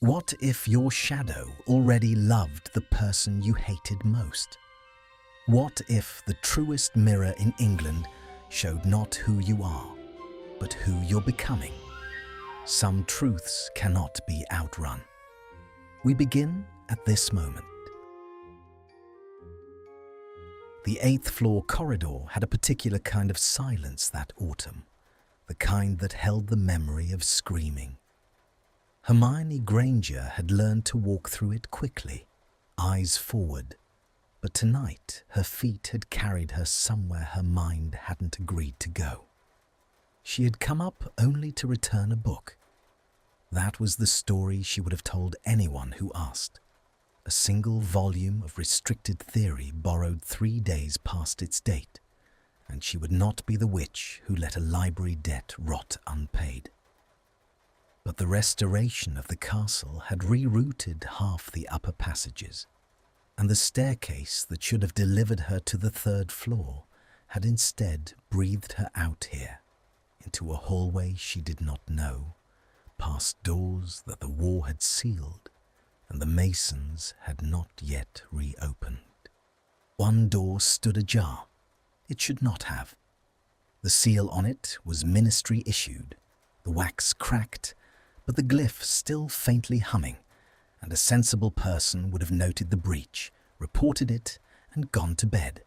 What if your shadow already loved the person you hated most? What if the truest mirror in England showed not who you are, but who you're becoming? Some truths cannot be outrun. We begin at this moment. The 8th floor corridor had a particular kind of silence that autumn, the kind that held the memory of screaming. Hermione Granger had learned to walk through it quickly, eyes forward, but tonight her feet had carried her somewhere her mind hadn't agreed to go. She had come up only to return a book. That was the story she would have told anyone who asked. A single volume of restricted theory borrowed 3 days past its date, and she would not be the witch who let a library debt rot unpaid. But the restoration of the castle had rerouted half the upper passages, and the staircase that should have delivered her to the 3rd floor had instead breathed her out here, into a hallway she did not know, past doors that the war had sealed and the masons had not yet reopened. One door stood ajar. It should not have. The seal on it was ministry issued, the wax cracked, but the glyph still faintly humming, and a sensible person would have noted the breach, reported it, and gone to bed.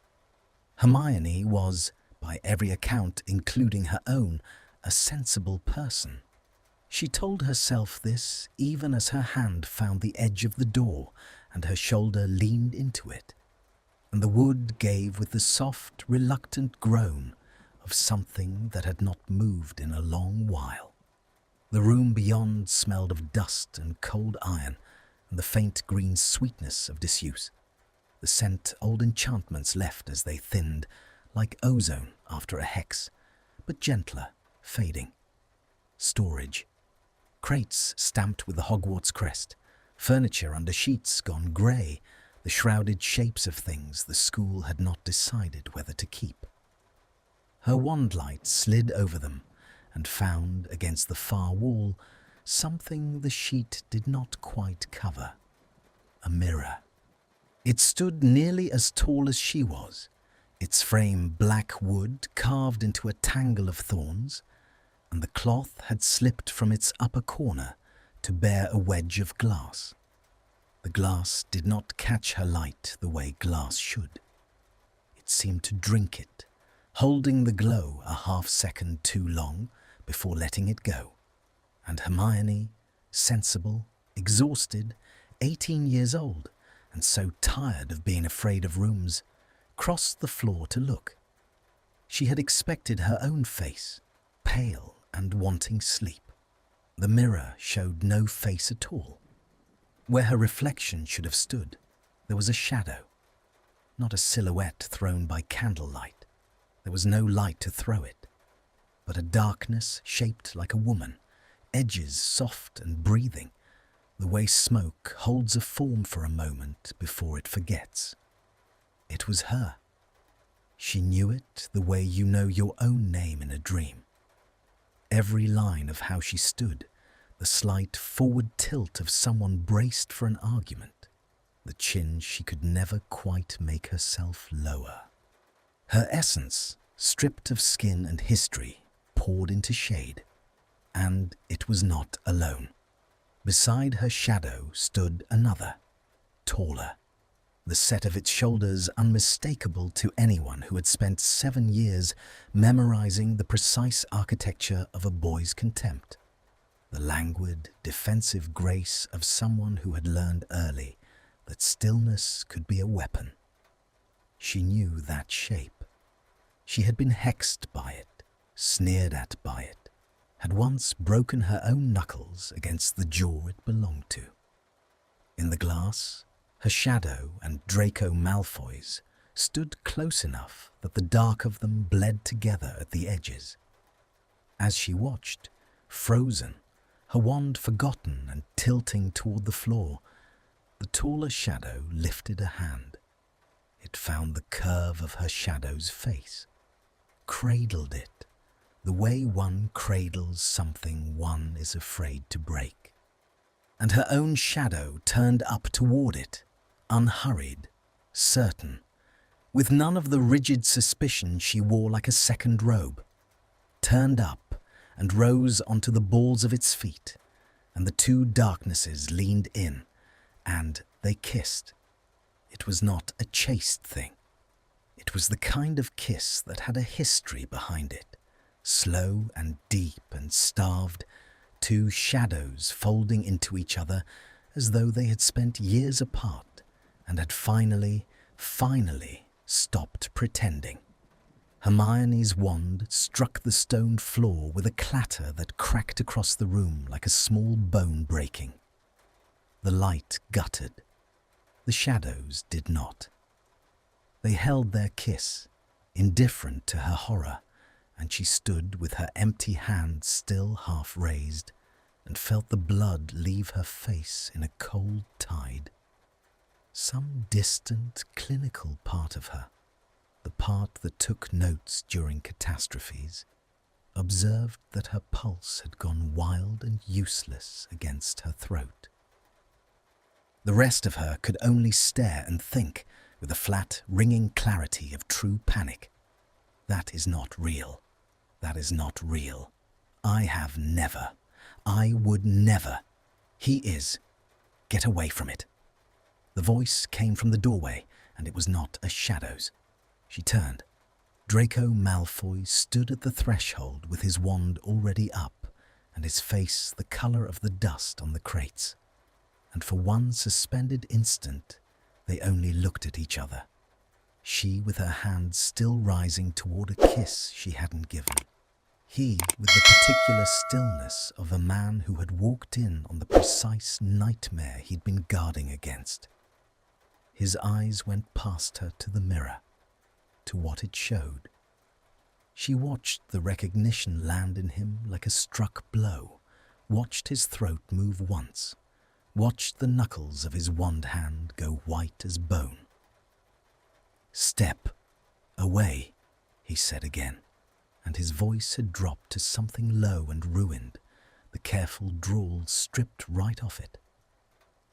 Hermione was, by every account including her own, a sensible person. She told herself this even as her hand found the edge of the door and her shoulder leaned into it, and the wood gave with the soft, reluctant groan of something that had not moved in a long while. The room beyond smelled of dust and cold iron and the faint green sweetness of disuse, the scent old enchantments left as they thinned, like ozone after a hex, but gentler, fading. Storage. Crates stamped with the Hogwarts crest, furniture under sheets gone grey, the shrouded shapes of things the school had not decided whether to keep. Her wand light slid over them and found against the far wall something the sheet did not quite cover. A mirror. It stood nearly as tall as she was, its frame black wood carved into a tangle of thorns, and the cloth had slipped from its upper corner to bear a wedge of glass. The glass did not catch her light the way glass should. It seemed to drink it, holding the glow a half-second too long before letting it go. And Hermione, sensible, exhausted, 18 years old, and so tired of being afraid of rooms, crossed the floor to look. She had expected her own face, pale and wanting sleep. The mirror showed no face at all. Where her reflection should have stood, there was a shadow, not a silhouette thrown by candlelight. There was no light to throw it, but a darkness shaped like a woman, edges soft and breathing, the way smoke holds a form for a moment before it forgets. It was her. She knew it the way you know your own name in a dream. Every line of how she stood, the slight forward tilt of someone braced for an argument, the chin she could never quite make herself lower. Her essence, stripped of skin and history, poured into shade, and it was not alone. Beside her shadow stood another, taller, the set of its shoulders unmistakable to anyone who had spent 7 years memorizing the precise architecture of a boy's contempt, the languid, defensive grace of someone who had learned early that stillness could be a weapon. She knew that shape. She had been hexed by it, sneered at by it, had once broken her own knuckles against the jaw it belonged to. In the glass, her shadow and Draco Malfoy's stood close enough that the dark of them bled together at the edges. As she watched, frozen, her wand forgotten and tilting toward the floor, the taller shadow lifted a hand. It found the curve of her shadow's face, cradled it, the way one cradles something one is afraid to break. and her own shadow turned up toward it, unhurried, certain, with none of the rigid suspicion she wore like a second robe, turned up and rose onto the balls of its feet, and the two darknesses leaned in, and they kissed. It was not a chaste thing. It was the kind of kiss that had a history behind it, slow and deep and starved, two shadows folding into each other as though they had spent years apart and had finally stopped pretending. Hermione's wand struck the stone floor with a clatter that cracked across the room like a small bone breaking. The light guttered. The shadows did not. They held their kiss, indifferent to her horror, and she stood with her empty hand still half raised and felt the blood leave her face in a cold tide. Some distant, clinical part of her, the part that took notes during catastrophes, observed that her pulse had gone wild and useless against her throat. The rest of her could only stare and think with a flat, ringing clarity of true panic. That is not real. That is not real. I have never. I would never. He is. Get away from it. The voice came from the doorway, and it was not a shadow's. She turned. Draco Malfoy stood at the threshold with his wand already up, and his face the colour of the dust on the crates. And for one suspended instant, they only looked at each other. She with her hand still rising toward a kiss she hadn't given. He with the particular stillness of a man who had walked in on the precise nightmare he'd been guarding against. His eyes went past her to the mirror, to what it showed. She watched the recognition land in him like a struck blow, watched his throat move once, watched the knuckles of his wand hand go white as bone. "Step away," he said again, and his voice had dropped to something low and ruined, the careful drawl stripped right off it.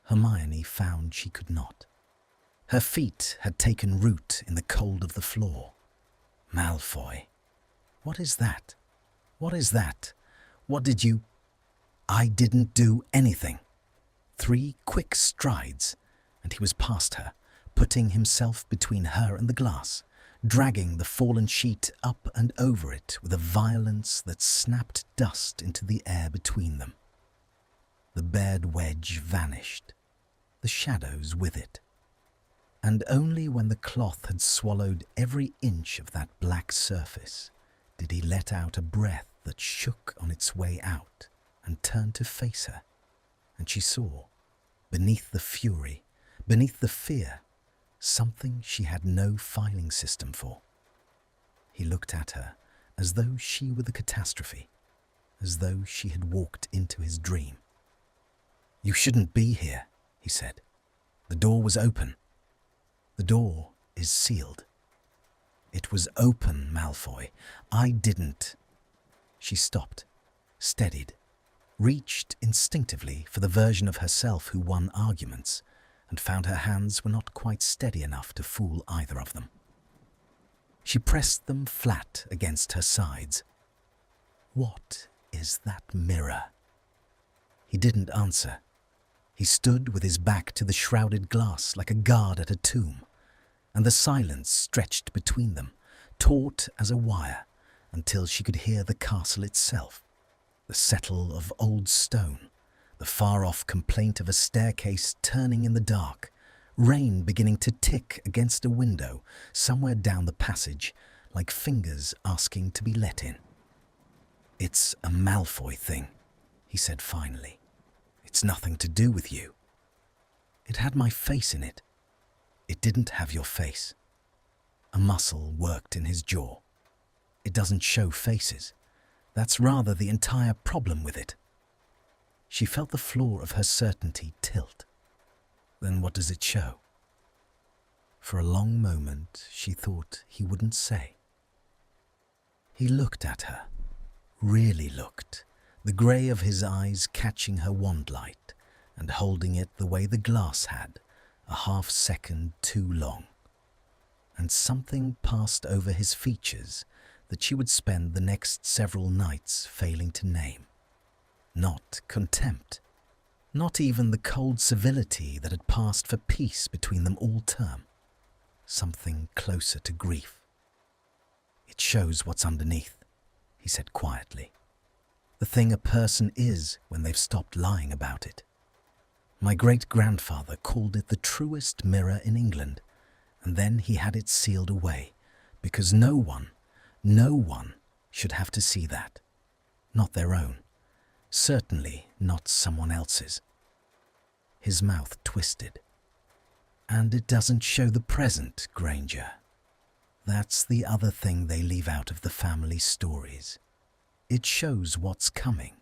Hermione found she could not. Her feet had taken root in the cold of the floor. Malfoy. What is that? What is that? What did you... I didn't do anything. 3 quick strides, and he was past her, putting himself between her and the glass, dragging the fallen sheet up and over it with a violence that snapped dust into the air between them. The bared wedge vanished, the shadows with it. And only when the cloth had swallowed every inch of that black surface did he let out a breath that shook on its way out and turned to face her, and she saw, beneath the fury, beneath the fear, something she had no filing system for. He looked at her as though she were the catastrophe, as though she had walked into his dream. "You shouldn't be here," he said. "The door was open." "The door is sealed." "It was open, Malfoy. I didn't." She stopped, steadied, reached instinctively for the version of herself who won arguments, and found her hands were not quite steady enough to fool either of them. She pressed them flat against her sides. "What is that mirror?" He didn't answer. He stood with his back to the shrouded glass like a guard at a tomb, and the silence stretched between them, taut as a wire, until she could hear the castle itself, the settle of old stone, the far-off complaint of a staircase turning in the dark, rain beginning to tick against a window somewhere down the passage, like fingers asking to be let in. "It's a Malfoy thing," he said finally. "It's nothing to do with you. It had my face in it. It didn't have your face." A muscle worked in his jaw. "It doesn't show faces. That's rather the entire problem with it." She felt the floor of her certainty tilt. "Then what does it show?" For a long moment she thought he wouldn't say. He looked at her, really looked, the grey of his eyes catching her wand light, and holding it the way the glass had, a half-second too long. And something passed over his features that she would spend the next several nights failing to name. Not contempt, not even the cold civility that had passed for peace between them all term. Something closer to grief. "It shows what's underneath," he said quietly. "The thing a person is when they've stopped lying about it. My great-grandfather called it the truest mirror in England, and then he had it sealed away, because no one should have to see that. Not their own. Certainly not someone else's." His mouth twisted. "And it doesn't show the present, Granger. That's the other thing they leave out of the family stories. It shows what's coming.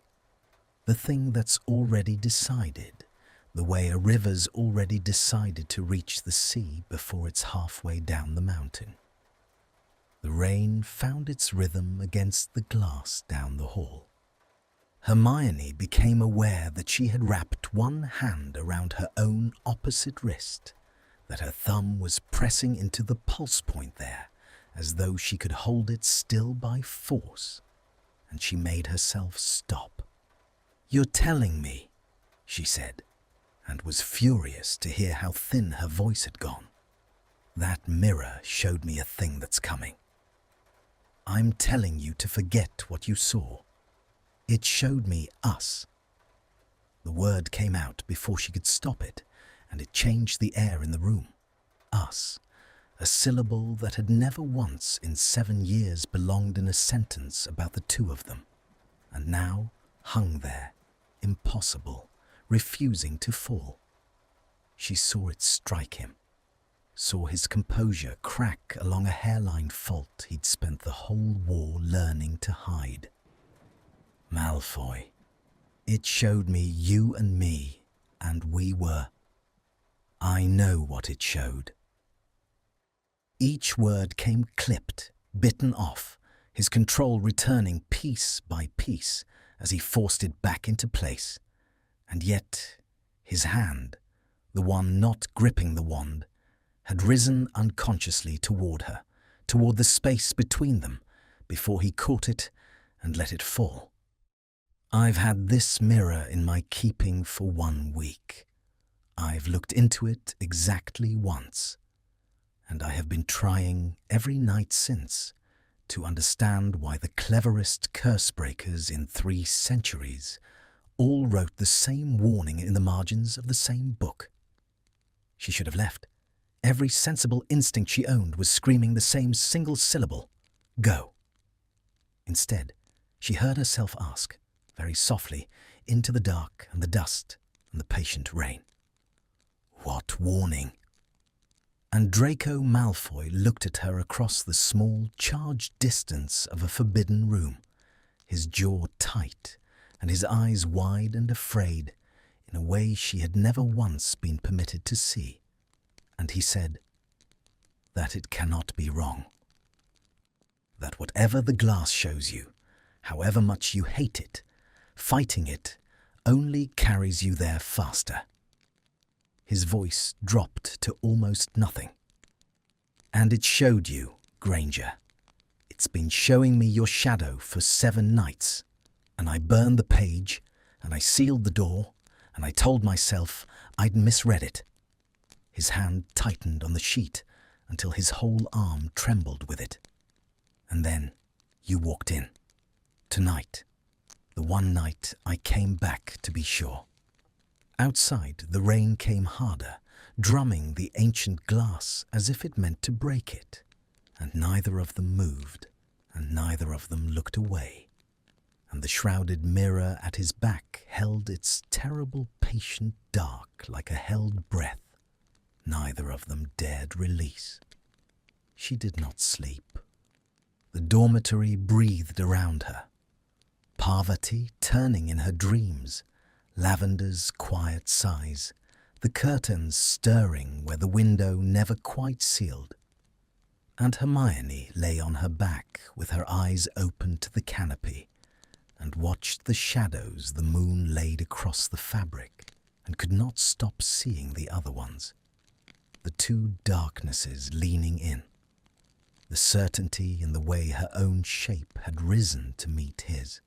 The thing that's already decided, the way a river's already decided to reach the sea before it's halfway down the mountain." The rain found its rhythm against the glass down the hall. Hermione became aware that she had wrapped one hand around her own opposite wrist, that her thumb was pressing into the pulse point there, as though she could hold it still by force, and she made herself stop. "You're telling me," she said, and was furious to hear how thin her voice had gone. "That mirror showed me a thing that's coming. I'm telling you to forget what you saw. It showed me us." The word came out before she could stop it, and it changed the air in the room. Us, a syllable that had never once in 7 years belonged in a sentence about the two of them, and now hung there, impossible, refusing to fall. She saw it strike him, saw his composure crack along a hairline fault he'd spent the whole war learning to hide. "Malfoy, it showed me you and me, and we were. I know what it showed." Each word came clipped, bitten off, his control returning piece by piece as he forced it back into place. And yet, his hand, the one not gripping the wand, had risen unconsciously toward her, toward the space between them, before he caught it and let it fall. "I've had this mirror in my keeping for 1 week. I've looked into it exactly once, and I have been trying every night since to understand why the cleverest curse breakers in 3 centuries all wrote the same warning in the margins of the same book. She should have left. Every sensible instinct she owned was screaming the same single syllable, 'Go.' Instead, she heard herself ask, very softly, into the dark and the dust and the patient rain, 'What warning?' And Draco Malfoy looked at her across the small, charged distance of a forbidden room, his jaw tight and his eyes wide and afraid in a way she had never once been permitted to see. And he said, 'That it cannot be wrong. That whatever the glass shows you, however much you hate it, fighting it only carries you there faster.' His voice dropped to almost nothing. 'And it showed you, Granger. It's been showing me your shadow for 7 nights, and I burned the page, and I sealed the door, and I told myself I'd misread it.' His hand tightened on the sheet until his whole arm trembled with it. 'And then you walked in. Tonight. The one night I came back to be sure.' Outside, the rain came harder, drumming the ancient glass as if it meant to break it, and neither of them moved, and neither of them looked away, and the shrouded mirror at his back held its terrible patient dark like a held breath. Neither of them dared release. She did not sleep. The dormitory breathed around her. Parvati turning in her dreams, Lavender's quiet sighs, the curtains stirring where the window never quite sealed. And Hermione lay on her back with her eyes open to the canopy and watched the shadows the moon laid across the fabric and could not stop seeing the other ones. The two darknesses leaning in. The certainty in the way her own shape had risen to meet his.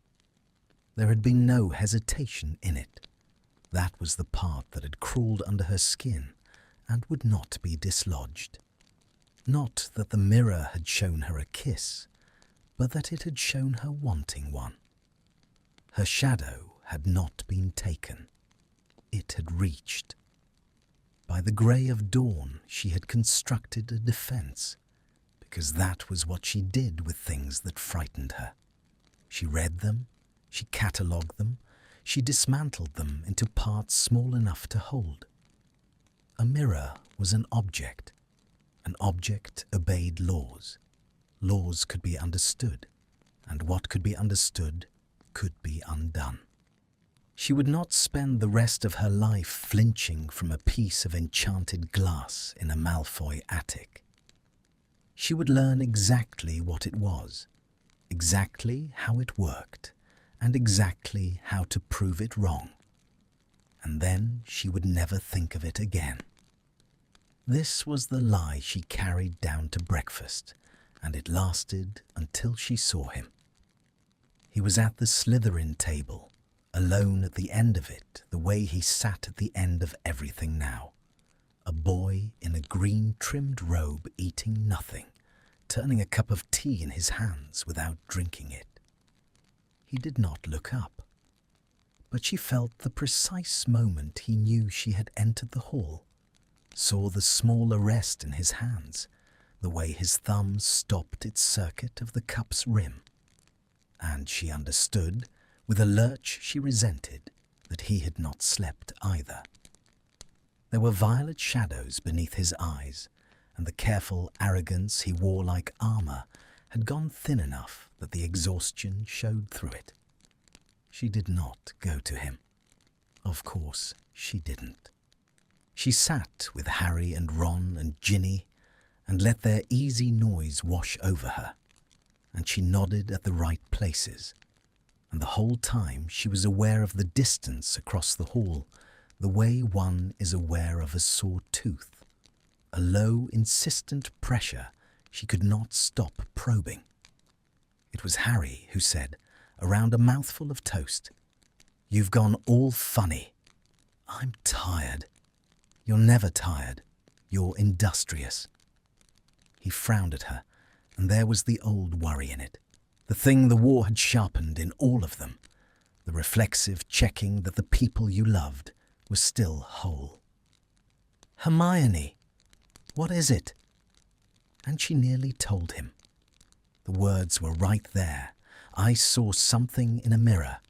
There had been no hesitation in it. That was the part that had crawled under her skin and would not be dislodged. Not that the mirror had shown her a kiss, but that it had shown her wanting one. Her shadow had not been taken. It had reached. By the grey of dawn she had constructed a defence, because that was what she did with things that frightened her. She read them, she catalogued them, she dismantled them into parts small enough to hold. A mirror was an object. An object obeyed laws. Laws could be understood, and what could be understood could be undone. She would not spend the rest of her life flinching from a piece of enchanted glass in a Malfoy attic. She would learn exactly what it was, exactly how it worked, and exactly how to prove it wrong. And then she would never think of it again. This was the lie she carried down to breakfast, and it lasted until she saw him. He was at the Slytherin table, alone at the end of it, the way he sat at the end of everything now. A boy in a green-trimmed robe eating nothing, turning a cup of tea in his hands without drinking it. He did not look up, but she felt the precise moment he knew she had entered the hall, saw the small arrest in his hands, the way his thumb stopped its circuit of the cup's rim. And she understood, with a lurch she resented, that he had not slept either. There were violet shadows beneath his eyes, and the careful arrogance he wore like armour had gone thin enough that the exhaustion showed through it. She did not go to him. Of course she didn't. She sat with Harry and Ron and Ginny and let their easy noise wash over her, and she nodded at the right places, and the whole time she was aware of the distance across the hall, the way one is aware of a sore tooth, a low, insistent pressure she could not stop probing. It was Harry who said, around a mouthful of toast, "You've gone all funny. I'm tired." "You're never tired. You're industrious." He frowned at her, and there was the old worry in it, the thing the war had sharpened in all of them, the reflexive checking that the people you loved were still whole. "Hermione, what is it?" And she nearly told him. The words were right there. "I saw something in a mirror,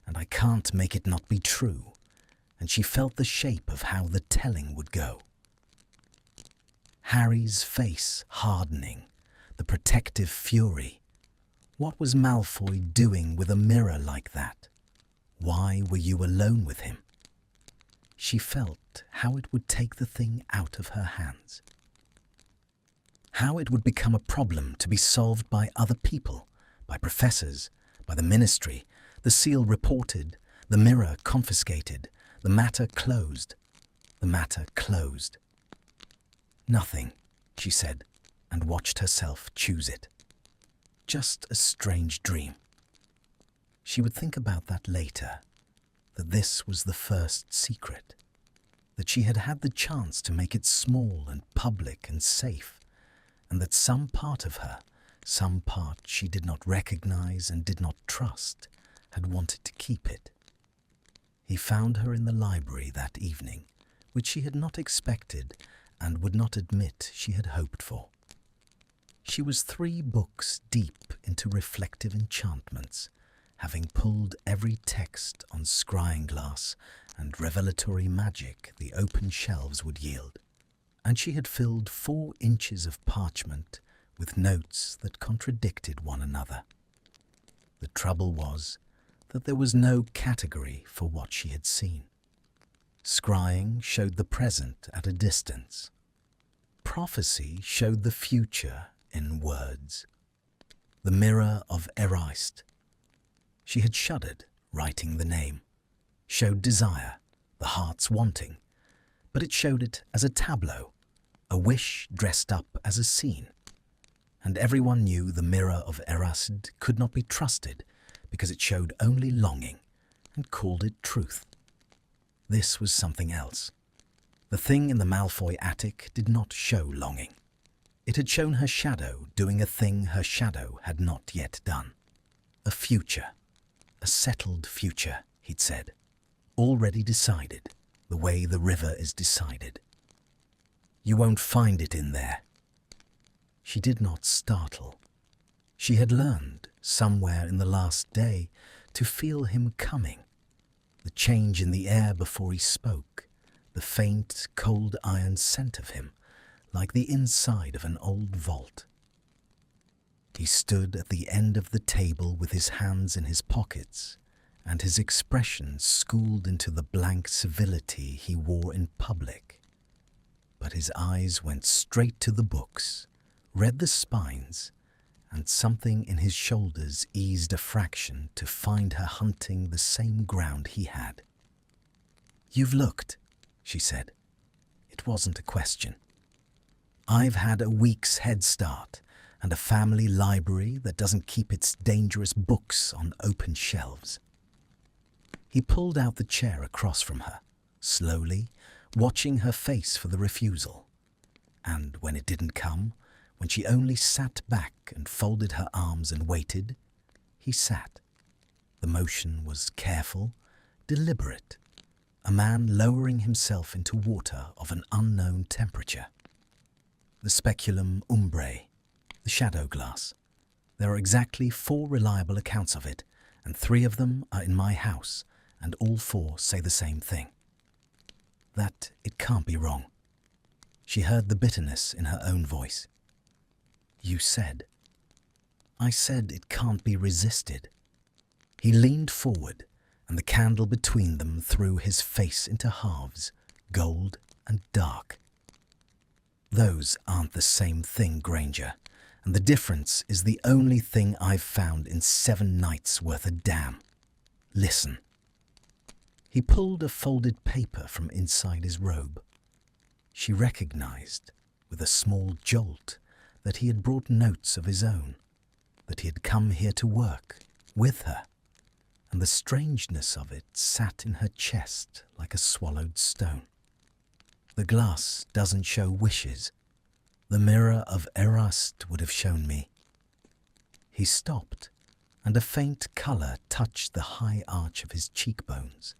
and I can't make it not be true." And she felt the shape of how the telling would go. Harry's face hardening, the protective fury. What was Malfoy doing with a mirror like that? Why were you alone with him? She felt how it would take the thing out of her hands. How it would become a problem to be solved by other people, by professors, by the ministry, the seal reported, the mirror confiscated, the matter closed. The matter closed. "Nothing," she said, and watched herself choose it. Just a strange dream. She would think about that later, that this was the first secret, that she had had the chance to make it small and public and safe, and that some part of her, some part she did not recognize and did not trust, had wanted to keep it. He found her in the library that evening, which she had not expected and would not admit she had hoped for. She was 3 books deep into reflective enchantments, having pulled every text on scrying glass and revelatory magic the open shelves would yield, and she had filled 4 inches of parchment with notes that contradicted one another. The trouble was that there was no category for what she had seen. Scrying showed the present at a distance. Prophecy showed the future in words. The mirror of Erist. She had shuddered, writing the name. Showed desire, the heart's wanting, but it showed it as a tableau, a wish dressed up as a scene. And everyone knew the mirror of Erasid could not be trusted because it showed only longing and called it truth. This was something else. The thing in the Malfoy attic did not show longing. It had shown her shadow doing a thing her shadow had not yet done. A future, a settled future, he'd said, already decided, the way the river is decided. You won't find it in there. She did not startle. She had learned, somewhere in the last day, to feel him coming. The change in the air before he spoke, the faint, cold iron scent of him, like the inside of an old vault. He stood at the end of the table with his hands in his pockets, and his expression schooled into the blank civility he wore in public. But his eyes went straight to the books, read the spines, and something in his shoulders eased a fraction to find her hunting the same ground he had. "You've looked," she said. It wasn't a question. "I've had a week's head start and a family library that doesn't keep its dangerous books on open shelves." He pulled out the chair across from her, slowly, watching her face for the refusal. And when it didn't come, when she only sat back and folded her arms and waited, he sat. The motion was careful, deliberate, a man lowering himself into water of an unknown temperature. The speculum umbrae, the shadow glass. There are exactly 4 reliable accounts of it, and 3 of them are in my house, and all 4 say the same thing. That it can't be wrong. She heard the bitterness in her own voice. "You said." "I said it can't be resisted." He leaned forward, and the candle between them threw his face into halves, gold and dark. "Those aren't the same thing, Granger, and the difference is the only thing I've found in 7 nights worth of damn. Listen." He pulled a folded paper from inside his robe. She recognized, with a small jolt, that he had brought notes of his own, that he had come here to work, with her, and the strangeness of it sat in her chest like a swallowed stone. "The glass doesn't show wishes. The mirror of Erast would have shown me." He stopped, and a faint colour touched the high arch of his cheekbones,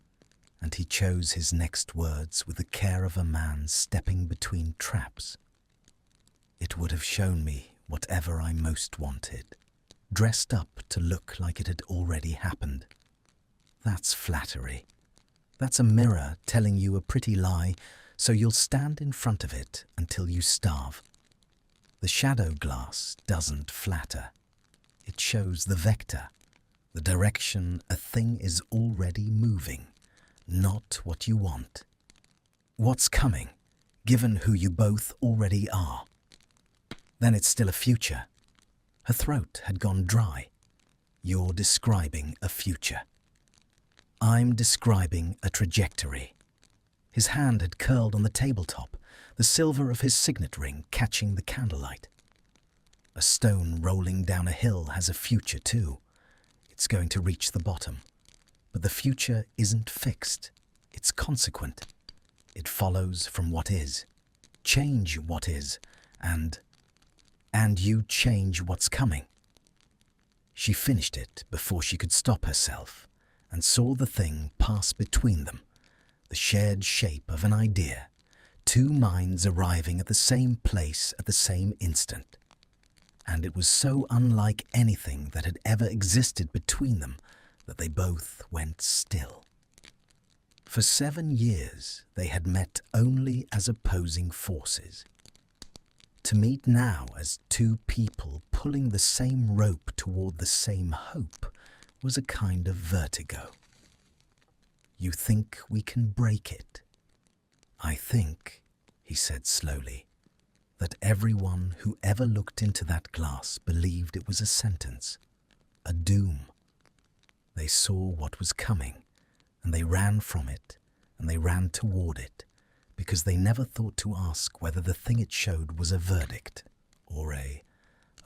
and he chose his next words with the care of a man stepping between traps. "It would have shown me whatever I most wanted, dressed up to look like it had already happened. That's flattery. That's a mirror telling you a pretty lie, so you'll stand in front of it until you starve. The shadow glass doesn't flatter. It shows the vector, the direction a thing is already moving, not what you want. What's coming, given who you both already are. Then it's still a future." Her throat had gone dry. "You're describing a future." "I'm describing a trajectory." His hand had curled on the tabletop, the silver of his signet ring catching the candlelight. "A stone rolling down a hill has a future too. It's going to reach the bottom. But the future isn't fixed. It's consequent. It follows from what is. Change what is, and you change what's coming." She finished it before she could stop herself, and saw the thing pass between them, the shared shape of an idea, 2 minds arriving at the same place at the same instant. And it was so unlike anything that had ever existed between them that they both went still. For 7 years they had met only as opposing forces. To meet now as 2 people pulling the same rope toward the same hope was a kind of vertigo. "You think we can break it?" "I think," he said slowly, "that everyone who ever looked into that glass believed it was a sentence, a doom. They saw what was coming, and they ran from it, and they ran toward it, because they never thought to ask whether the thing it showed was a verdict, or a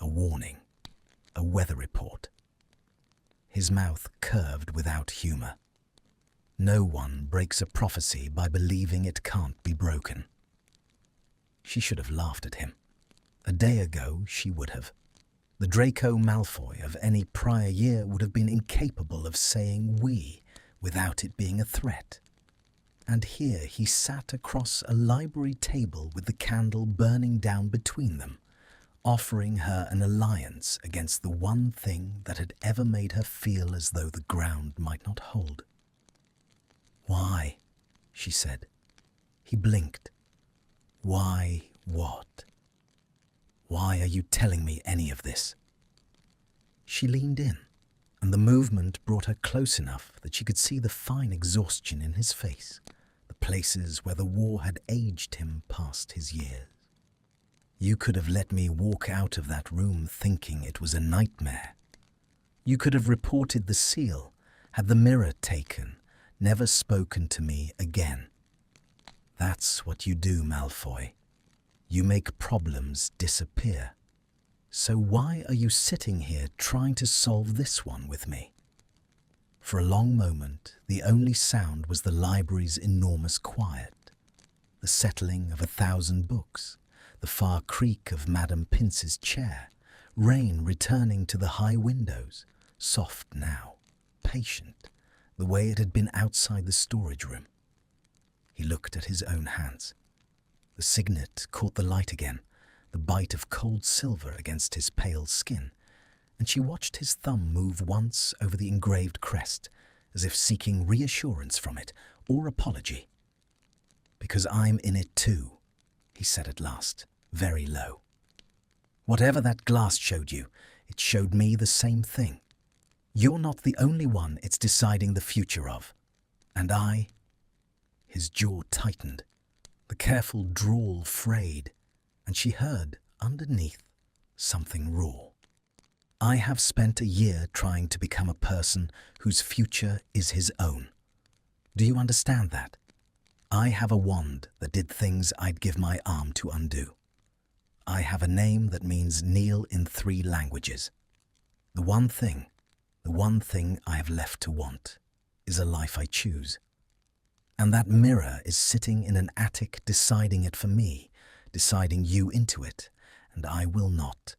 warning, a weather report. His mouth curved without humor. No one breaks a prophecy by believing it can't be broken. She should have laughed at him. A day ago, she would have. The Draco Malfoy of any prior year would have been incapable of saying "we" without it being a threat. And here he sat across a library table with the candle burning down between them, offering her an alliance against the one thing that had ever made her feel as though the ground might not hold. "Why?" she said. He blinked. "Why what? Why are you telling me any of this?" She leaned in, and the movement brought her close enough that she could see the fine exhaustion in his face, the places where the war had aged him past his years. "You could have let me walk out of that room thinking it was a nightmare. You could have reported the seal, had the mirror taken, never spoken to me again. That's what you do, Malfoy. You make problems disappear. So why are you sitting here trying to solve this one with me?" For a long moment, the only sound was the library's enormous quiet, the settling of 1,000 books, the far creak of Madame Pince's chair, rain returning to the high windows, soft now, patient, the way it had been outside the storage room. He looked at his own hands. The signet caught the light again, the bite of cold silver against his pale skin, and she watched his thumb move once over the engraved crest, as if seeking reassurance from it, or apology. "Because I'm in it too," he said at last, very low. "Whatever that glass showed you, it showed me the same thing. You're not the only one it's deciding the future of. And I—" His jaw tightened. The careful drawl frayed, and she heard, underneath, something raw. "I have spent a year trying to become a person whose future is his own. Do you understand that? I have a wand that did things I'd give my arm to undo. I have a name that means kneel in 3 languages. The one thing I have left to want is a life I choose. And that mirror is sitting in an attic deciding it for me, deciding you into it, and I will not."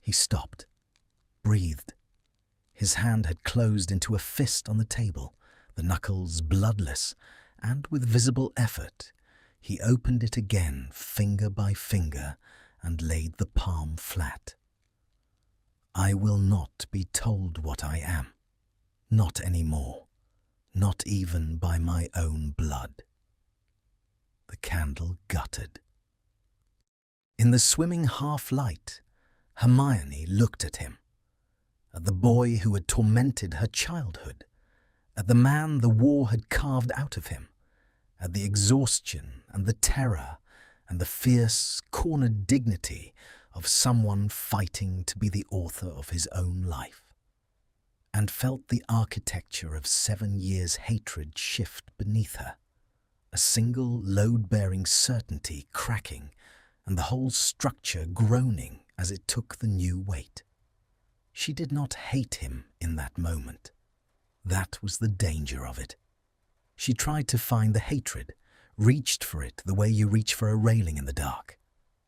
He stopped, breathed. His hand had closed into a fist on the table, the knuckles bloodless, and with visible effort, he opened it again finger by finger and laid the palm flat. "I will not be told what I am. Not anymore. Not even by my own blood." The candle guttered. In the swimming half-light, Hermione looked at him, at the boy who had tormented her childhood, at the man the war had carved out of him, at the exhaustion and the terror and the fierce, cornered dignity of someone fighting to be the author of his own life, and felt the architecture of 7 years' hatred shift beneath her, a single load-bearing certainty cracking and the whole structure groaning as it took the new weight. She did not hate him in that moment. That was the danger of it. She tried to find the hatred, reached for it the way you reach for a railing in the dark,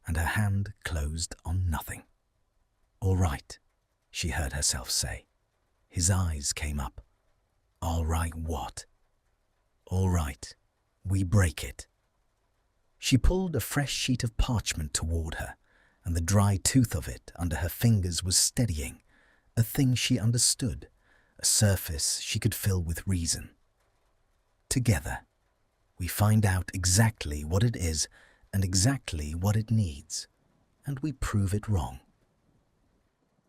and her hand closed on nothing. "All right," she heard herself say. His eyes came up. "All right what?" "All right, we break it." She pulled a fresh sheet of parchment toward her, and the dry tooth of it under her fingers was steadying, a thing she understood, a surface she could fill with reason. "Together, we find out exactly what it is and exactly what it needs, and we prove it wrong.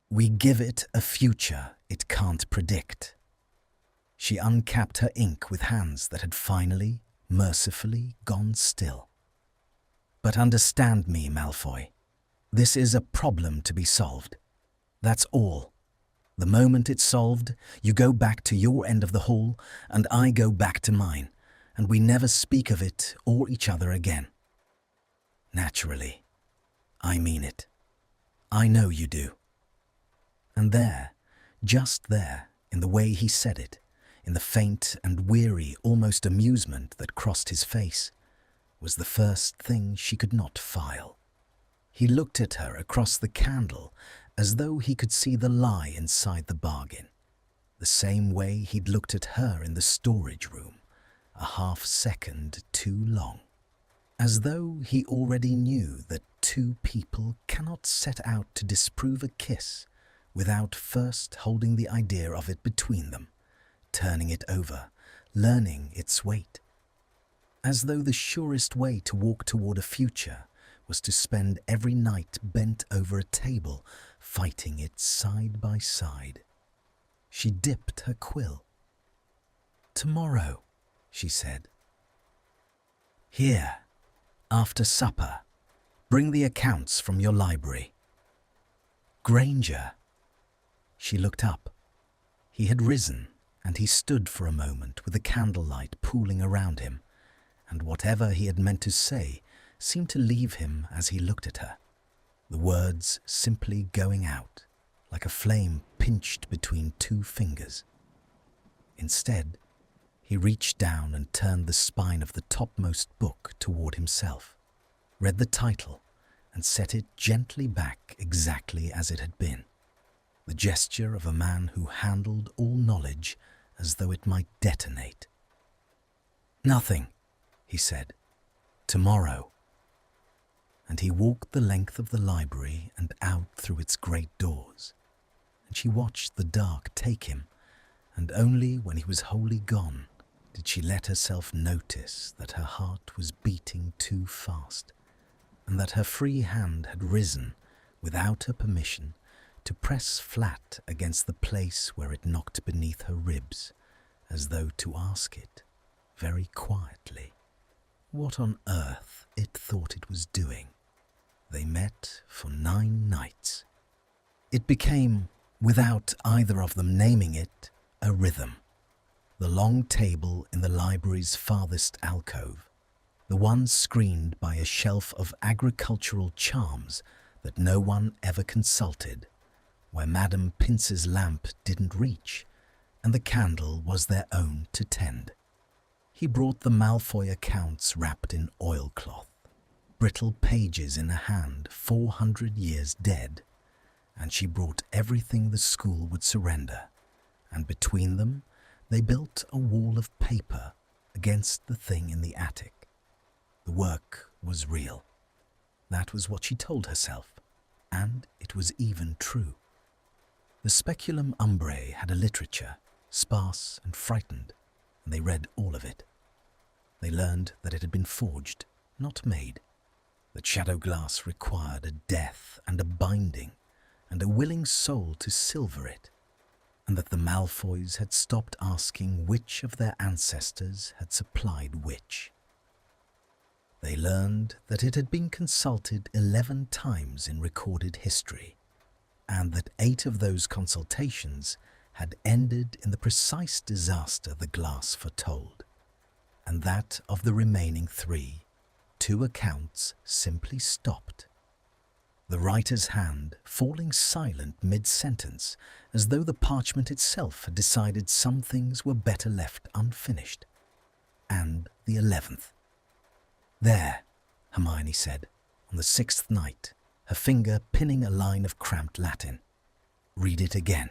We give it a future it can't predict." She uncapped her ink with hands that had finally, mercifully gone still. "But understand me, Malfoy. This is a problem to be solved. That's all. The moment it's solved, you go back to your end of the hall, and I go back to mine, and we never speak of it or each other again. Naturally, I mean it. I know you do. And there, just there, in the way he said it, in the faint and weary almost amusement that crossed his face, was the first thing she could not file. He looked at her across the candle as though he could see the lie inside the bargain, the same way he'd looked at her in the storage room, a half-second too long, as though he already knew that two people cannot set out to disprove a kiss without first holding the idea of it between them, turning it over, learning its weight. As though the surest way to walk toward a future was to spend every night bent over a table, fighting it side by side. She dipped her quill. "Tomorrow," she said. "Here, after supper, bring the accounts from your library." "Granger." She looked up. He had risen, and he stood for a moment with the candlelight pooling around him, and whatever he had meant to say seemed to leave him as he looked at her, the words simply going out, like a flame pinched between two fingers. Instead, he reached down and turned the spine of the topmost book toward himself, read the title, and set it gently back exactly as it had been, the gesture of a man who handled all knowledge as though it might detonate. "Nothing," he said. "Tomorrow." And he walked the length of the library and out through its great doors, and she watched the dark take him, and only when he was wholly gone did she let herself notice that her heart was beating too fast, and that her free hand had risen, without her permission, to press flat against the place where it knocked beneath her ribs, as though to ask it, very quietly, what on earth it thought it was doing. They met for 9 nights. It became, without either of them naming it, a rhythm. The long table in the library's farthest alcove, the one screened by a shelf of agricultural charms that no one ever consulted, where Madame Pince's lamp didn't reach, and the candle was their own to tend. He brought the Malfoy accounts wrapped in oilcloth, brittle pages in a hand 400 years dead, and she brought everything the school would surrender, and between them they built a wall of paper against the thing in the attic. The work was real. That was what she told herself, and it was even true. The Speculum Umbrae had a literature, sparse and frightened, and they read all of it. They learned that it had been forged, not made, that shadow glass required a death and a binding, and a willing soul to silver it, and that the Malfoys had stopped asking which of their ancestors had supplied which. They learned that it had been consulted 11 times in recorded history, and that 8 of those consultations had ended in the precise disaster the glass foretold, and that of the remaining 3, 2 accounts simply stopped, the writer's hand falling silent mid-sentence, as though the parchment itself had decided some things were better left unfinished. And the 11th. "There," Hermione said, on the 6th night, her finger pinning a line of cramped Latin. "Read it again."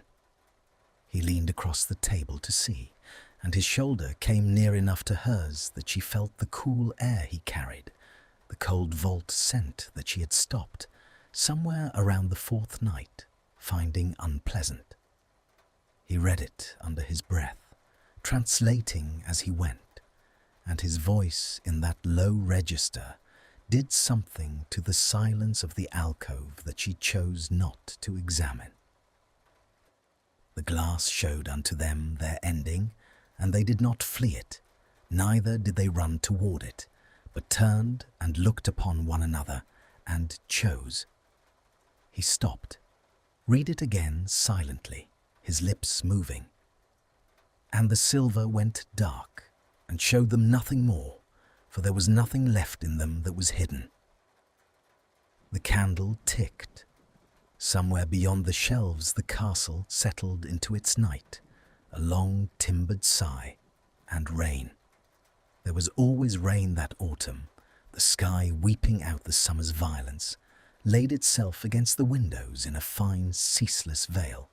He leaned across the table to see, and his shoulder came near enough to hers that she felt the cool air he carried, the cold vault scent that she had stopped, somewhere around the 4th night, finding unpleasant. He read it under his breath, translating as he went, and his voice in that low register did something to the silence of the alcove that she chose not to examine. The glass showed unto them their ending, and they did not flee it, neither did they run toward it, but turned and looked upon one another, and chose. He stopped. Read it again silently, his lips moving. "And the silver went dark, and showed them nothing more, for there was nothing left in them that was hidden. The candle ticked. Somewhere beyond the shelves the castle settled into its night, a long timbered sigh, and rain. There was always rain that autumn. The sky, weeping out the summer's violence, laid itself against the windows in a fine, ceaseless veil.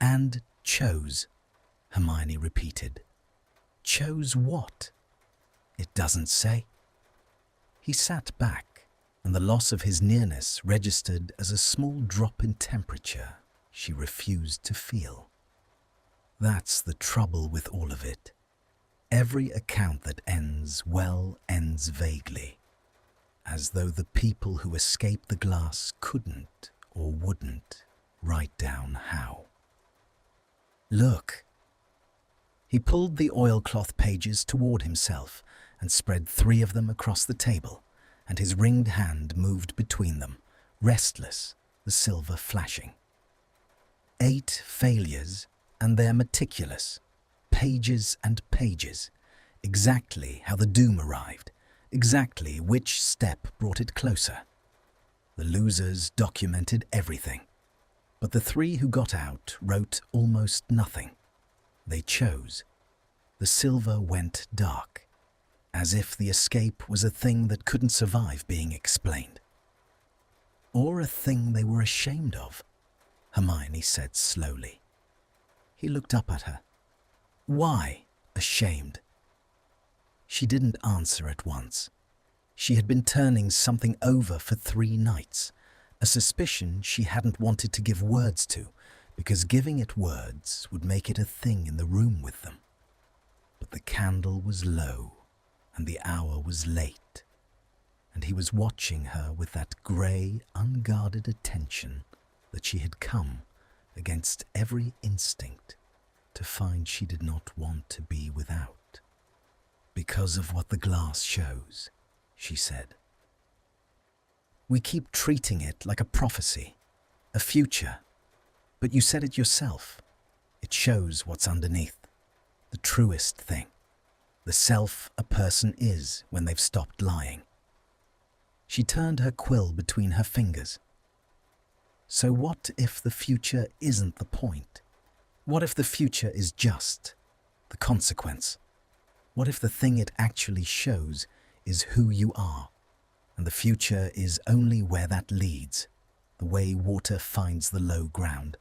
"And chose," Hermione repeated. "Chose what?" "It doesn't say." He sat back, and the loss of his nearness registered as a small drop in temperature she refused to feel. That's the trouble with all of it. Every account that ends well ends vaguely, as though the people who escaped the glass couldn't or wouldn't write down how. "Look." He pulled the oilcloth pages toward himself and spread 3 of them across the table, and his ringed hand moved between them, restless, the silver flashing. 8 failures, and they're meticulous. Pages and pages, exactly how the doom arrived, exactly which step brought it closer. The losers documented everything, but the 3 who got out wrote almost nothing. They chose. The silver went dark, as if the escape was a thing that couldn't survive being explained. "Or a thing they were ashamed of," Hermione said slowly. He looked up at her. "Why ashamed?" She didn't answer at once. She had been turning something over for 3 nights, a suspicion she hadn't wanted to give words to, because giving it words would make it a thing in the room with them. But the candle was low, and the hour was late, and he was watching her with that grey, unguarded attention that she had come, against every instinct, to find she did not want to be without. "Because of what the glass shows," she said. "We keep treating it like a prophecy, a future, but you said it yourself. It shows what's underneath, the truest thing, the self a person is when they've stopped lying." She turned her quill between her fingers. "So what if the future isn't the point? What if the future is just the consequence? What if the thing it actually shows is who you are, and the future is only where that leads, the way water finds the low ground?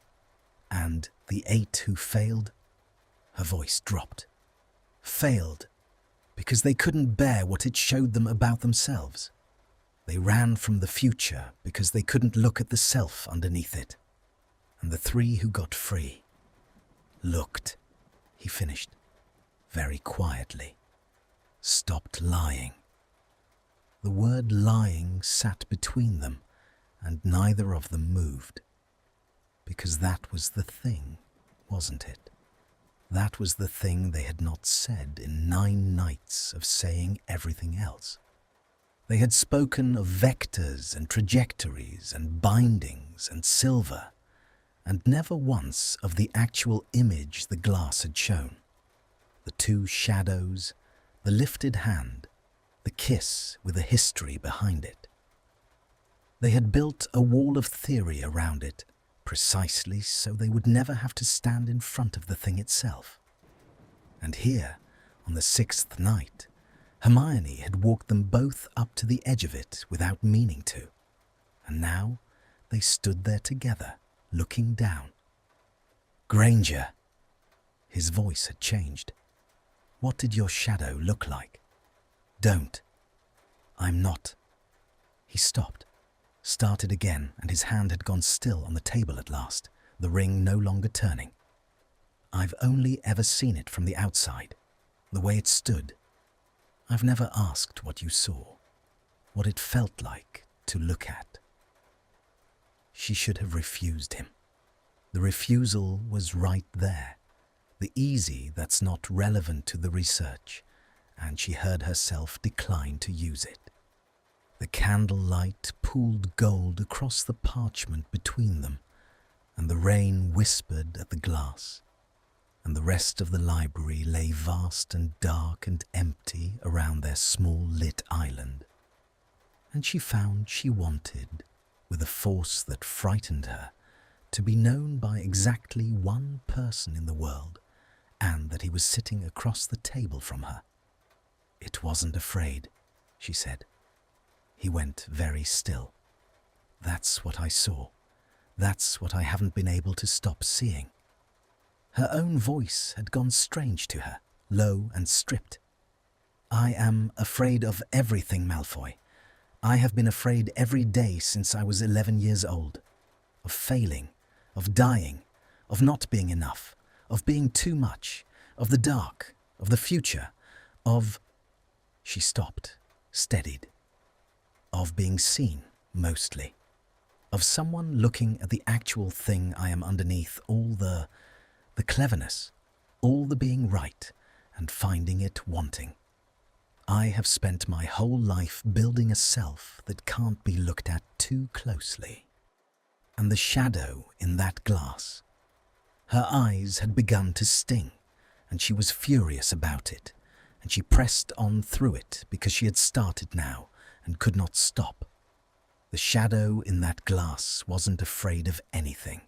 And the 8 who failed," her voice dropped, "failed because they couldn't bear what it showed them about themselves. They ran from the future because they couldn't look at the self underneath it. And the 3 who got free looked," he finished, very quietly, "stopped lying." The word lying sat between them, and neither of them moved. Because that was the thing, wasn't it? That was the thing they had not said in 9 nights of saying everything else. They had spoken of vectors and trajectories and bindings and silver, and never once of the actual image the glass had shown. The 2 shadows, the lifted hand, the kiss with a history behind it. They had built a wall of theory around it, precisely so they would never have to stand in front of the thing itself. And here, on the 6th night, Hermione had walked them both up to the edge of it without meaning to, and now they stood there together, looking down. "Granger." His voice had changed. "What did your shadow look like?" "Don't. I'm not." He stopped, started again, and his hand had gone still on the table at last, the ring no longer turning. "I've only ever seen it from the outside, the way it stood. I've never asked what you saw, what it felt like to look at." She should have refused him. The refusal was right there, the easy that's not relevant to the research, and she heard herself decline to use it. The candlelight pooled gold across the parchment between them, and the rain whispered at the glass. and the rest of the library lay vast and dark and empty around their small lit island. And she found she wanted, with a force that frightened her, to be known by exactly one person in the world, and that he was sitting across the table from her. "It wasn't afraid," she said. He went very still. "That's what I saw. That's what I haven't been able to stop seeing." Her own voice had gone strange to her, low and stripped. "I am afraid of everything, Malfoy. I have been afraid every day since I was 11 years old. Of failing, of dying, of not being enough, of being too much, of the dark, of the future, of—" She stopped, steadied. "Of being seen, mostly. Of someone looking at the actual thing I am underneath, all the cleverness, all the being right, and finding it wanting. I have spent my whole life building a self that can't be looked at too closely. And the shadow in that glass." Her eyes had begun to sting, and she was furious about it, and she pressed on through it because she had started now and could not stop. The shadow in that glass wasn't afraid of anything.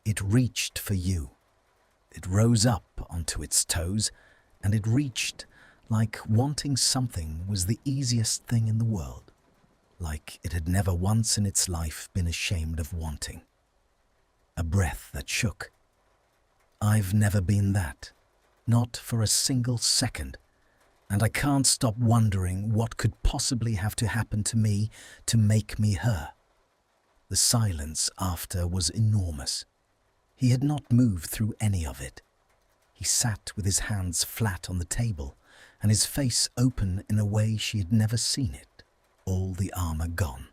It reached for you. It rose up onto its toes, and it reached like wanting something was the easiest thing in the world, like it had never once in its life been ashamed of wanting. A breath that shook. "I've never been that, not for a single second, and I can't stop wondering what could possibly have to happen to me to make me her." The silence after was enormous. He had not moved through any of it. He sat with his hands flat on the table and his face open in a way she had never seen it, all the armor gone.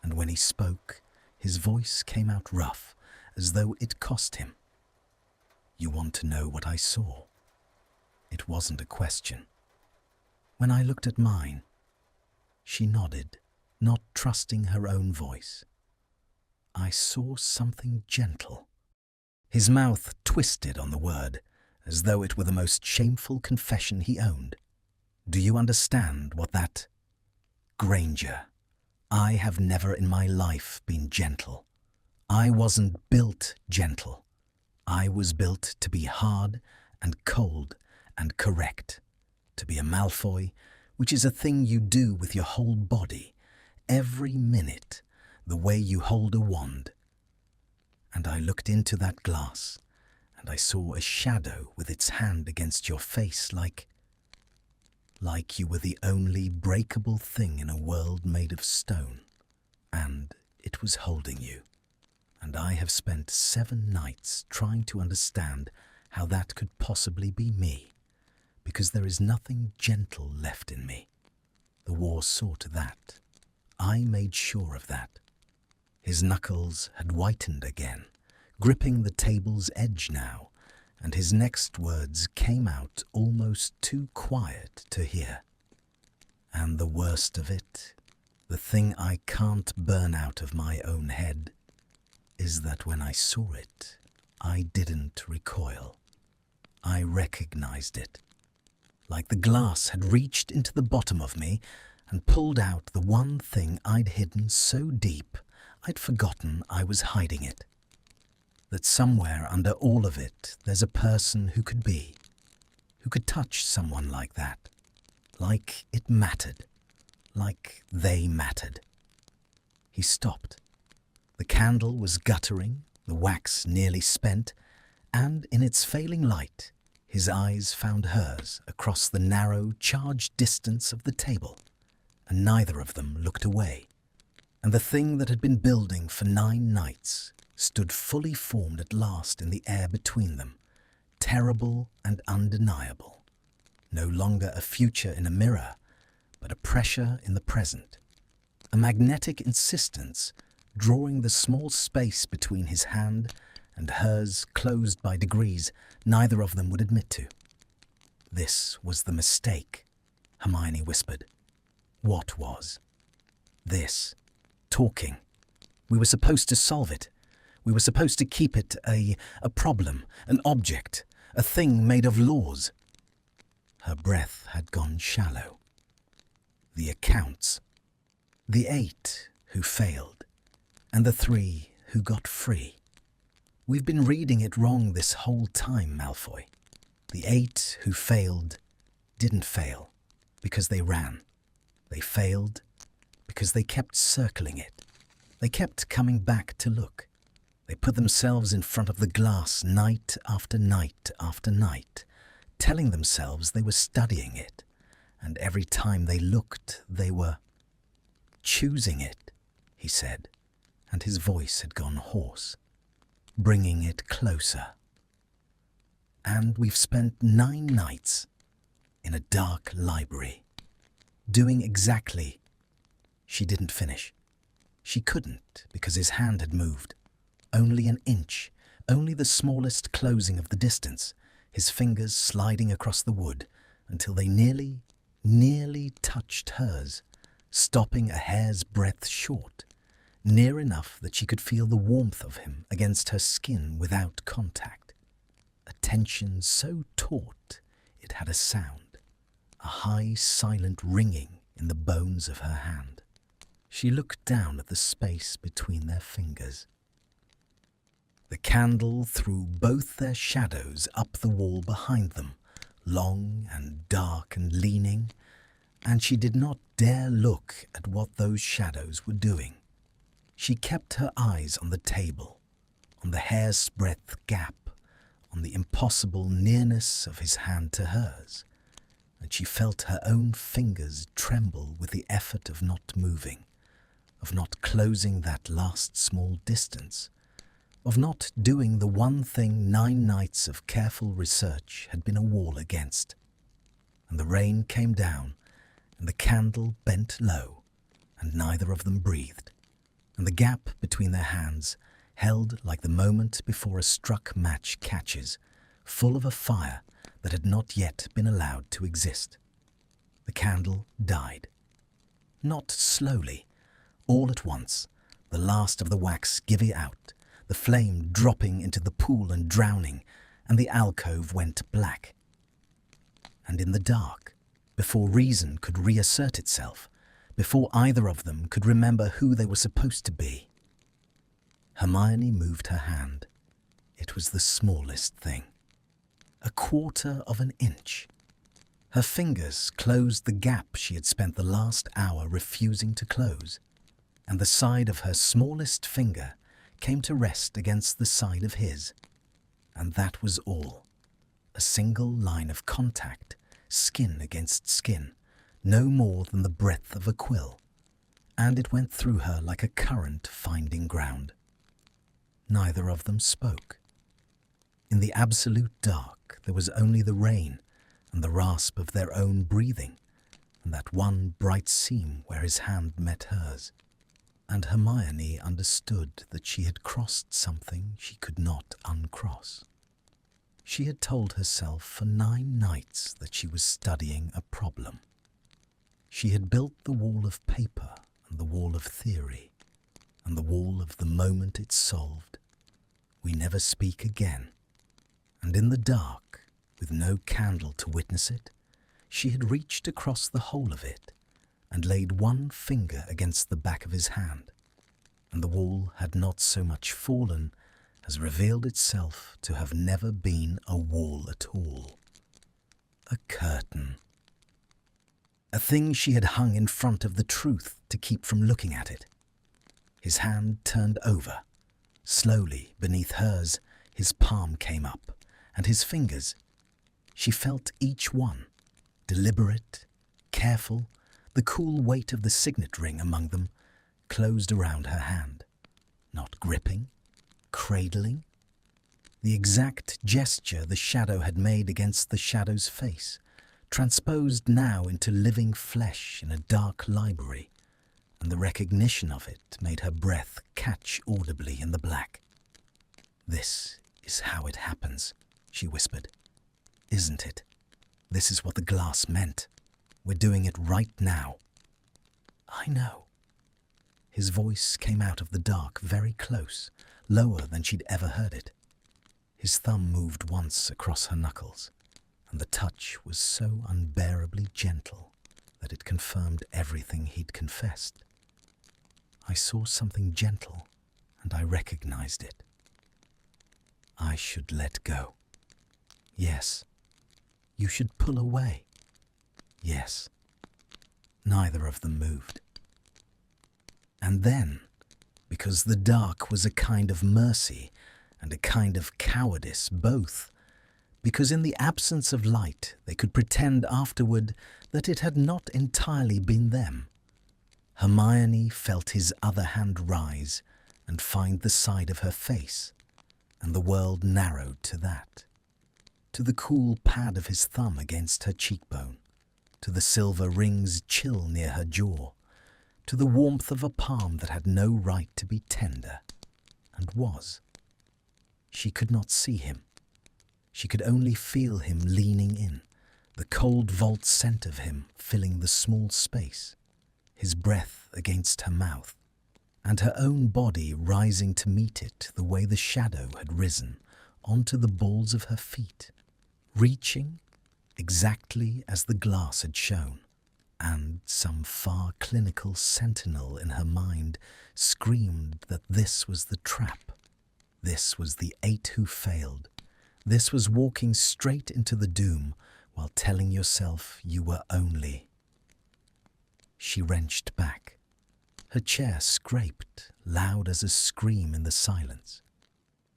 And when he spoke, his voice came out rough, as though it cost him. "You want to know what I saw?" It wasn't a question. When I looked at mine, she nodded, not trusting her own voice. "I saw something gentle." His mouth twisted on the word, as though it were the most shameful confession he owned. "Do you understand what that—" "Granger, I have never in my life been gentle. I wasn't built gentle. I was built to be hard and cold and correct, to be a Malfoy, which is a thing you do with your whole body, every minute, the way you hold a wand. And I looked into that glass, and I saw a shadow with its hand against your face like you were the only breakable thing in a world made of stone, and it was holding you. And I have spent 7 nights trying to understand how that could possibly be me, because there is nothing gentle left in me. The war saw to that. I made sure of that." His knuckles had whitened again, gripping the table's edge now, and his next words came out almost too quiet to hear. "And the worst of it, the thing I can't burn out of my own head, is that when I saw it, I didn't recoil. I recognized it. Like the glass had reached into the bottom of me and pulled out the one thing I'd hidden so deep I'd forgotten I was hiding it. That somewhere under all of it there's a person who could be, who could touch someone like that, like it mattered, like they mattered." He stopped. The candle was guttering, the wax nearly spent, and in its failing light, his eyes found hers across the narrow, charged distance of the table, and neither of them looked away. And the thing that had been building for 9 nights stood fully formed at last in the air between them, terrible and undeniable, no longer a future in a mirror, but a pressure in the present, a magnetic insistence drawing the small space between his hand and hers closed by degrees neither of them would admit to. "This was the mistake," Hermione whispered. "What was?" "This. Talking. We were supposed to solve it. We were supposed to keep it a problem, an object, a thing made of laws. Her breath had gone shallow. The accounts. The 8 who failed, and the 3 who got free. We've been reading it wrong this whole time, Malfoy. The 8 who failed didn't fail because they ran. They failed because they kept circling it. They kept coming back to look. They put themselves in front of the glass night after night after night, telling themselves they were studying it, and every time they looked, they were choosing it, he said, and his voice had gone hoarse, bringing it closer. And we've spent 9 nights in a dark library, doing exactly. She didn't finish. She couldn't because his hand had moved. Only an inch, only the smallest closing of the distance, his fingers sliding across the wood until they nearly touched hers, stopping a hair's breadth short, near enough that she could feel the warmth of him against her skin without contact. A tension so taut it had a sound, a high silent ringing in the bones of her hand. She looked down at the space between their fingers. The candle threw both their shadows up the wall behind them, long and dark and leaning, and she did not dare look at what those shadows were doing. She kept her eyes on the table, on the hair's breadth gap, on the impossible nearness of his hand to hers, and she felt her own fingers tremble with the effort of not moving, of not closing that last small distance, of not doing the one thing 9 nights of careful research had been a wall against. And the rain came down, and the candle bent low, and neither of them breathed, and the gap between their hands held like the moment before a struck match catches, full of a fire that had not yet been allowed to exist. The candle died. Not slowly, all at once, the last of the wax giving out, the flame dropping into the pool and drowning, and the alcove went black. And in the dark, before reason could reassert itself, before either of them could remember who they were supposed to be, Hermione moved her hand. It was the smallest thing. 1/4 of an inch. Her fingers closed the gap she had spent the last hour refusing to close, and the side of her smallest finger came to rest against the side of his. And that was all. A single line of contact, skin against skin, no more than the breadth of a quill, and it went through her like a current finding ground. Neither of them spoke. In the absolute dark there was only the rain and the rasp of their own breathing, and that one bright seam where his hand met hers. And Hermione understood that she had crossed something she could not uncross. She had told herself for 9 nights that she was studying a problem. She had built the wall of paper and the wall of theory, and the wall of the moment it solved. We never speak again. And in the dark, with no candle to witness it, she had reached across the whole of it and laid one finger against the back of his hand, and the wall had not so much fallen as revealed itself to have never been a wall at all. A curtain. A thing she had hung in front of the truth to keep from looking at it. His hand turned over. Slowly, beneath hers, his palm came up, and his fingers. She felt each one, deliberate, careful, the cool weight of the signet ring among them closed around her hand, not gripping, cradling. The exact gesture the shadow had made against the shadow's face, transposed now into living flesh in a dark library, and the recognition of it made her breath catch audibly in the black. "This is how it happens," she whispered. "Isn't it? This is what the glass meant. We're doing it right now." "I know." His voice came out of the dark very close, lower than she'd ever heard it. His thumb moved once across her knuckles, and the touch was so unbearably gentle that it confirmed everything he'd confessed. I saw something gentle, and I recognized it. I should let go. Yes. You should pull away. Yes. Neither of them moved. And then, because the dark was a kind of mercy and a kind of cowardice both, because in the absence of light they could pretend afterward that it had not entirely been them, Hermione felt his other hand rise and find the side of her face, and the world narrowed to that, to the cool pad of his thumb against her cheekbone, to the silver rings chill near her jaw, to the warmth of a palm that had no right to be tender, and was. She could not see him. She could only feel him leaning in, the cold vault scent of him filling the small space, his breath against her mouth, and her own body rising to meet it the way the shadow had risen onto the balls of her feet, reaching exactly as the glass had shown, and some far clinical sentinel in her mind screamed that this was the trap, this was the 8 who failed, this was walking straight into the doom while telling yourself you were only. She wrenched back. Her chair scraped, loud as a scream in the silence.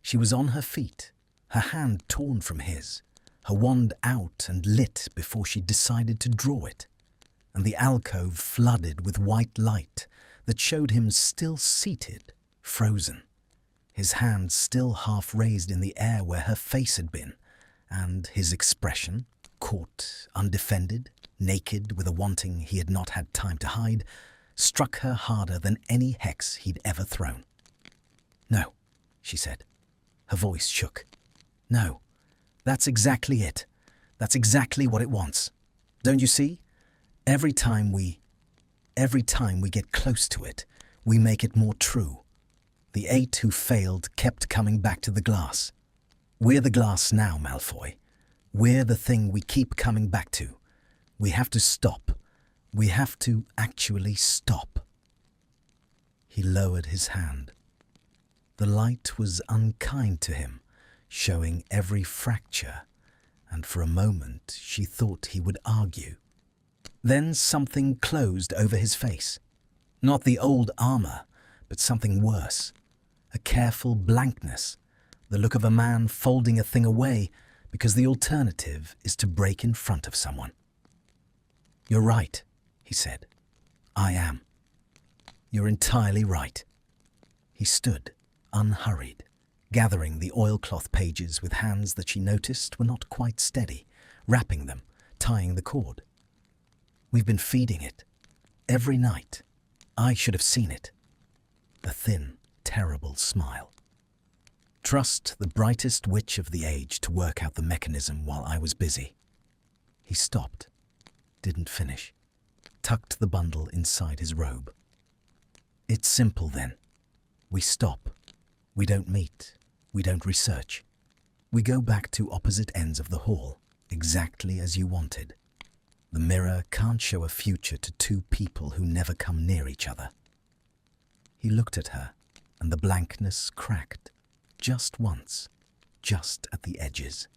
She was on her feet, her hand torn from his, her wand out and lit before she decided to draw it, and the alcove flooded with white light that showed him still seated, frozen, his hand still half raised in the air where her face had been, and his expression, caught, undefended, naked with a wanting he had not had time to hide, struck her harder than any hex he'd ever thrown. "No," she said. Her voice shook. "No, that's exactly it. That's exactly what it wants. Don't you see? Every time we get close to it, we make it more true. The 8 who failed kept coming back to the glass. We're the glass now, Malfoy. We're the thing we keep coming back to. We have to stop. We have to actually stop." He lowered his hand. The light was unkind to him, showing every fracture, and for a moment she thought he would argue. Then something closed over his face. Not the old armor, but something worse. A careful blankness, the look of a man folding a thing away because the alternative is to break in front of someone. "You're right," he said. "I am. You're entirely right." He stood, unhurried, gathering the oilcloth pages with hands that she noticed were not quite steady, wrapping them, tying the cord. "We've been feeding it. Every night. I should have seen it." A thin, terrible smile. "Trust the brightest witch of the age to work out the mechanism while I was busy." He stopped, didn't finish, tucked the bundle inside his robe. "It's simple then. We stop. We don't meet. We don't research. We go back to opposite ends of the hall, exactly as you wanted. The mirror can't show a future to 2 people who never come near each other." He looked at her, and the blankness cracked, just once, just at the edges.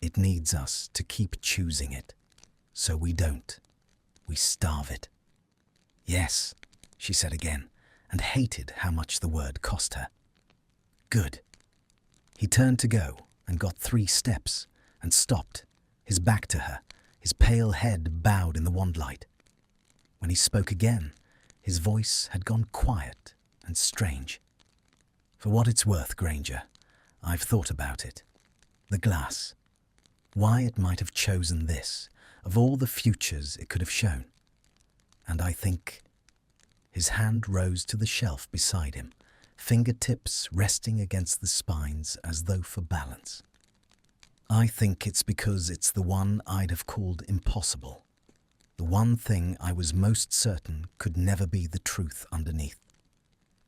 "It needs us to keep choosing it, so we don't. We starve it." "Yes," she said again, and hated how much the word cost her. "Good." He turned to go and got 3 steps and stopped, his back to her, his pale head bowed in the wandlight. When he spoke again, his voice had gone quiet and strange. "For what it's worth, Granger, I've thought about it. The glass. Why it might have chosen this, of all the futures it could have shown. And I think..." His hand rose to the shelf beside him, fingertips resting against the spines as though for balance. "I think it's because it's the one I'd have called impossible. The one thing I was most certain could never be the truth underneath.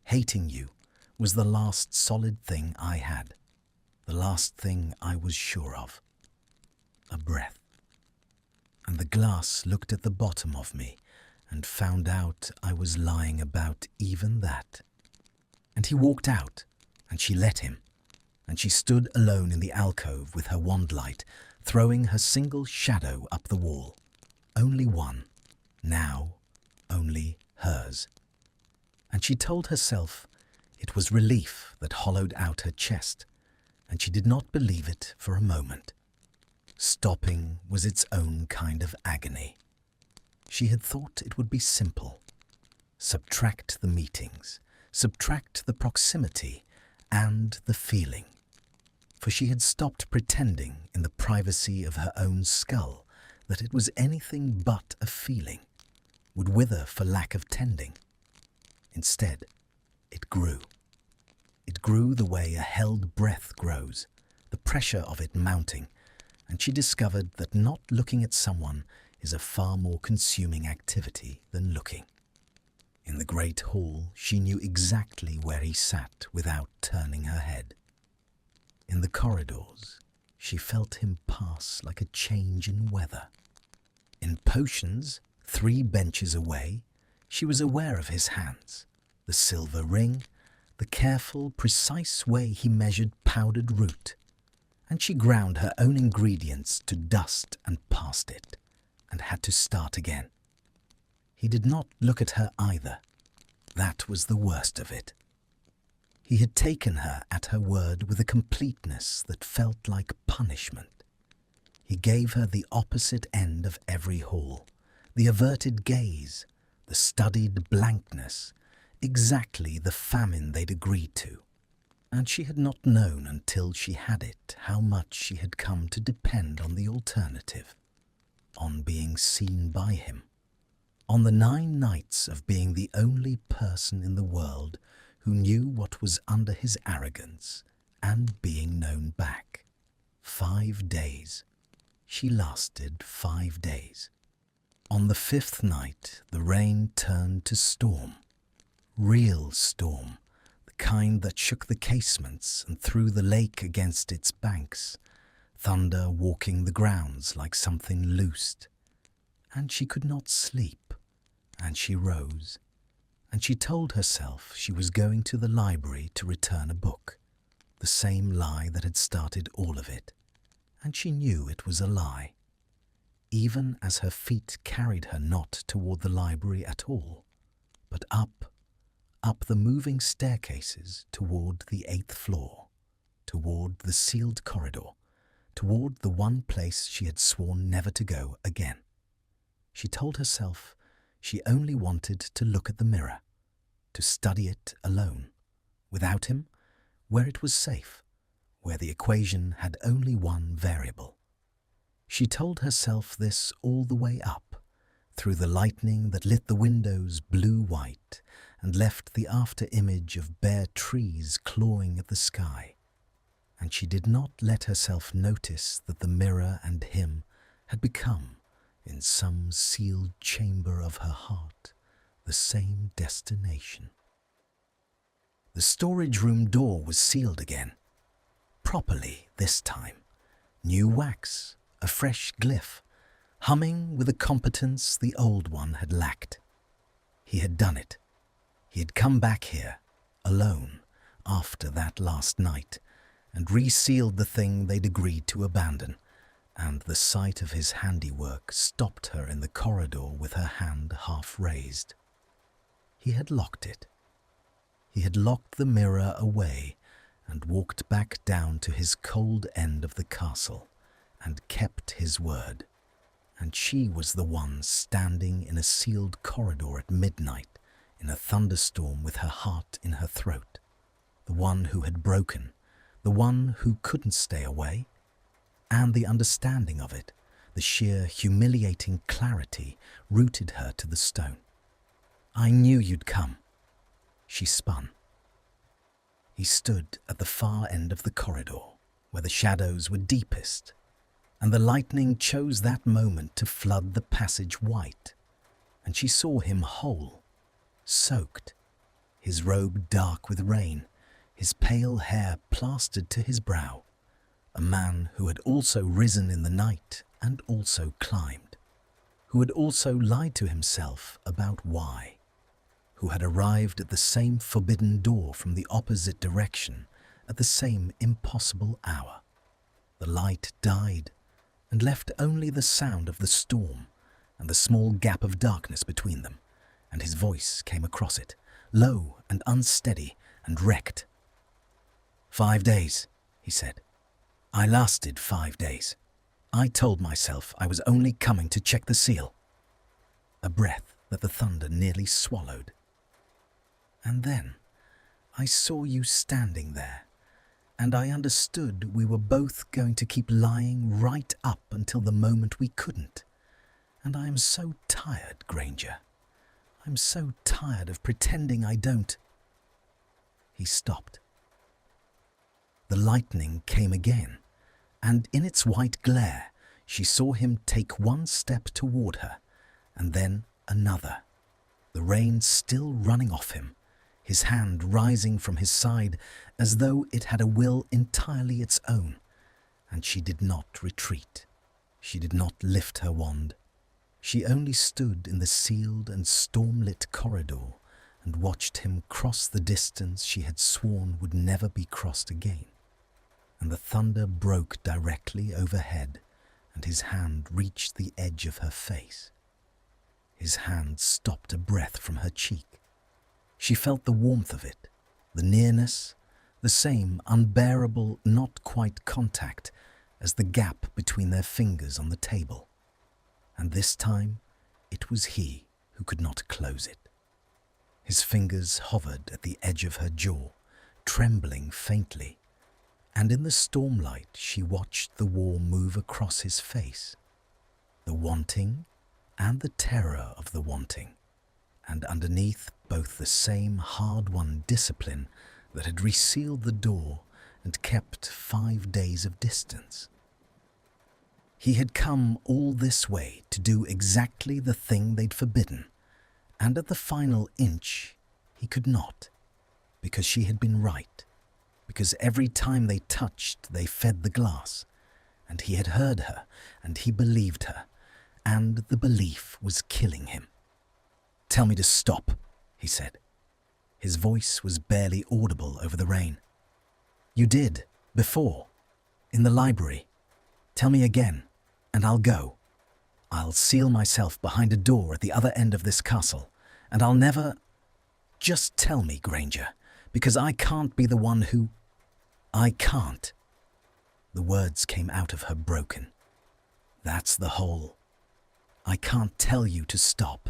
Hating you was the last solid thing I had. the last thing I was sure of. A breath. And the glass looked at the bottom of me and found out I was lying about even that. And he walked out, and she let him, and she stood alone in the alcove with her wand light, throwing her single shadow up the wall. Only one, now only hers. And she told herself it was relief that hollowed out her chest, and she did not believe it for a moment. Stopping was its own kind of agony. She had thought it would be simple. Subtract the meetings, subtract the proximity and the feeling. For she had stopped pretending in the privacy of her own skull that it was anything but a feeling, would wither for lack of tending. Instead, it grew. It grew the way a held breath grows, the pressure of it mounting, and she discovered that not looking at someone is a far more consuming activity than looking. In the great hall, she knew exactly where he sat without turning her head. In the corridors, she felt him pass like a change in weather. In potions, 3 benches away, she was aware of his hands, the silver ring, the careful, precise way he measured powdered root, and she ground her own ingredients to dust and passed it, and had to start again. He did not look at her either. That was the worst of it. He had taken her at her word with a completeness that felt like punishment. He gave her the opposite end of every hall, the averted gaze, the studied blankness, exactly the famine they'd agreed to. And she had not known until she had it how much she had come to depend on the alternative, on being seen by him, on the 9 nights of being the only person in the world who knew what was under his arrogance and being known back. 5 days. She lasted 5 days. On the 5th night, the rain turned to storm. Real storm, the kind that shook the casements and threw the lake against its banks, thunder walking the grounds like something loosed. And she could not sleep, and she rose, and she told herself she was going to the library to return a book, the same lie that had started all of it, and she knew it was a lie, even as her feet carried her not toward the library at all, but up the moving staircases toward the 8th floor, toward the sealed corridor, toward the one place she had sworn never to go again. She told herself she only wanted to look at the mirror, to study it alone, without him, where it was safe, where the equation had only one variable. She told herself this all the way up, through the lightning that lit the windows blue-white and left the after-image of bare trees clawing at the sky. And she did not let herself notice that the mirror and him had become, in some sealed chamber of her heart, the same destination. The storage room door was sealed again. Properly this time. New wax, a fresh glyph, humming with a competence the old one had lacked. He had done it. He had come back here, alone, after that last night, and resealed the thing they'd agreed to abandon, and the sight of his handiwork stopped her in the corridor with her hand half raised. He had locked it. He had locked the mirror away and walked back down to his cold end of the castle and kept his word. And she was the one standing in a sealed corridor at midnight in a thunderstorm with her heart in her throat, the one who had broken, the one who couldn't stay away, and the understanding of it, the sheer humiliating clarity rooted her to the stone. "I knew you'd come." She spun. He stood at the far end of the corridor, where the shadows were deepest, and the lightning chose that moment to flood the passage white, and she saw him whole, soaked, his robe dark with rain, his pale hair plastered to his brow, a man who had also risen in the night and also climbed, who had also lied to himself about why, who had arrived at the same forbidden door from the opposite direction at the same impossible hour. The light died and left only the sound of the storm and the small gap of darkness between them, and his voice came across it, low and unsteady and wrecked. 5 days, he said. I lasted 5 days. I told myself I was only coming to check the seal. A breath that the thunder nearly swallowed. And then I saw you standing there, and I understood we were both going to keep lying right up until the moment we couldn't. And I am so tired, Granger. I'm so tired of pretending I don't. He stopped. The lightning came again, and in its white glare she saw him take one step toward her, and then another, the rain still running off him, his hand rising from his side as though it had a will entirely its own, and she did not retreat. She did not lift her wand. She only stood in the sealed and storm-lit corridor and watched him cross the distance she had sworn would never be crossed again. And the thunder broke directly overhead, and his hand reached the edge of her face. His hand stopped a breath from her cheek. She felt the warmth of it, the nearness, the same unbearable, not quite contact as the gap between their fingers on the table. And this time it was he who could not close it. His fingers hovered at the edge of her jaw, trembling faintly, and in the stormlight she watched the war move across his face, the wanting and the terror of the wanting, and underneath both the same hard-won discipline that had resealed the door and kept 5 days of distance. He had come all this way to do exactly the thing they'd forbidden, and at the final inch he could not, because she had been right, because every time they touched they fed the glass, and he had heard her, and he believed her, and the belief was killing him. "Tell me to stop," he said. His voice was barely audible over the rain. "You did, before, in the library. Tell me again, and I'll go. I'll seal myself behind a door at the other end of this castle, and I'll never... Just tell me, Granger, because I can't be the one who... I can't." The words came out of her broken. "That's the whole... I can't tell you to stop.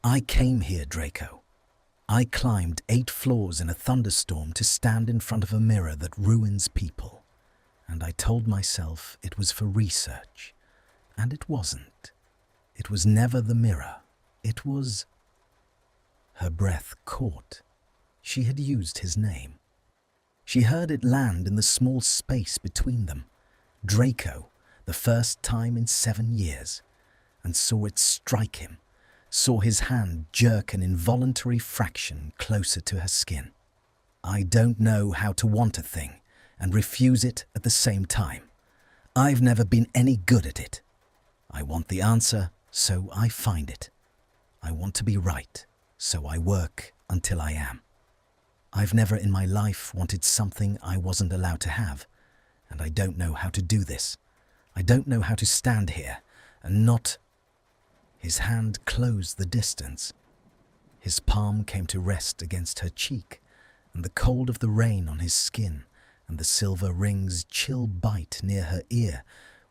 I came here, Draco. I climbed 8 floors in a thunderstorm to stand in front of a mirror that ruins people. And I told myself it was for research. And it wasn't. It was never the mirror. It was..." Her breath caught. She had used his name. She heard it land in the small space between them. Draco, the first time in 7 years, and saw it strike him, saw his hand jerk an involuntary fraction closer to her skin. "I don't know how to want a thing and refuse it at the same time. I've never been any good at it. I want the answer, so I find it. I want to be right, so I work until I am. I've never in my life wanted something I wasn't allowed to have, and I don't know how to do this. I don't know how to stand here and not..." His hand closed the distance. His palm came to rest against her cheek, and the cold of the rain on his skin and the silver ring's chill bite near her ear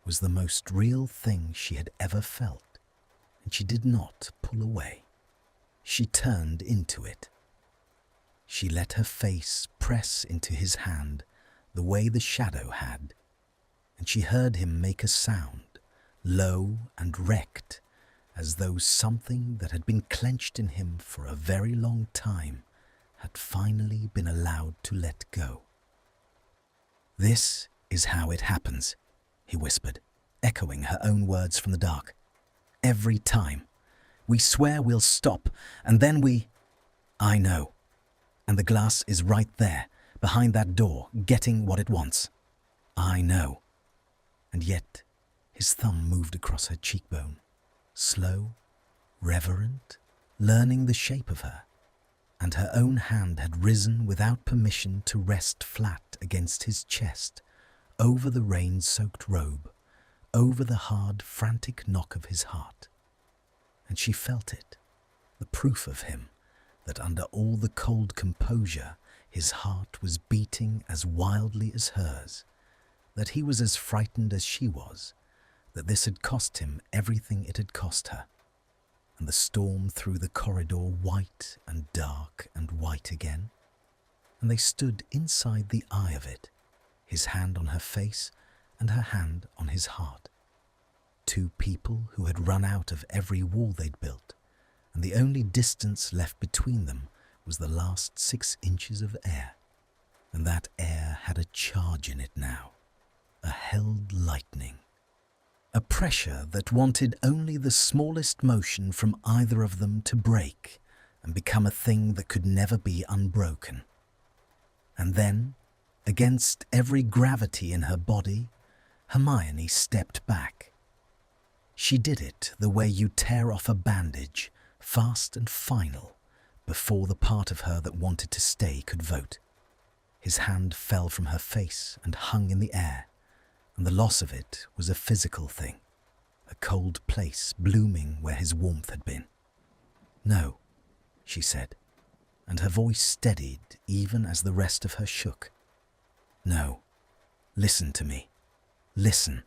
was the most real thing she had ever felt, and she did not pull away. She turned into it. She let her face press into his hand the way the shadow had, and she heard him make a sound, low and wrecked, as though something that had been clenched in him for a very long time had finally been allowed to let go. "This is how it happens," he whispered, echoing her own words from the dark. "Every time. We swear we'll stop, and then we... I know. And the glass is right there, behind that door, getting what it wants. I know. And yet his thumb moved across her cheekbone, slow, reverent, learning the shape of her, and her own hand had risen without permission to rest flat against his chest, over the rain-soaked robe, over the hard, frantic knock of his heart. And she felt it, the proof of him, that under all the cold composure his heart was beating as wildly as hers, that he was as frightened as she was, that this had cost him everything it had cost her. And the storm through the corridor white and dark and white again, and they stood inside the eye of it, his hand on her face and her hand on his heart. Two people who had run out of every wall they'd built, and the only distance left between them was the last 6 inches of air, and that air had a charge in it now, a held lightning. A pressure that wanted only the smallest motion from either of them to break and become a thing that could never be unbroken. And then, against every gravity in her body, Hermione stepped back. She did it the way you tear off a bandage, fast and final, before the part of her that wanted to stay could vote. His hand fell from her face and hung in the air, and the loss of it was a physical thing, a cold place blooming where his warmth had been. "No," she said, and her voice steadied even as the rest of her shook. "No, listen to me. Listen.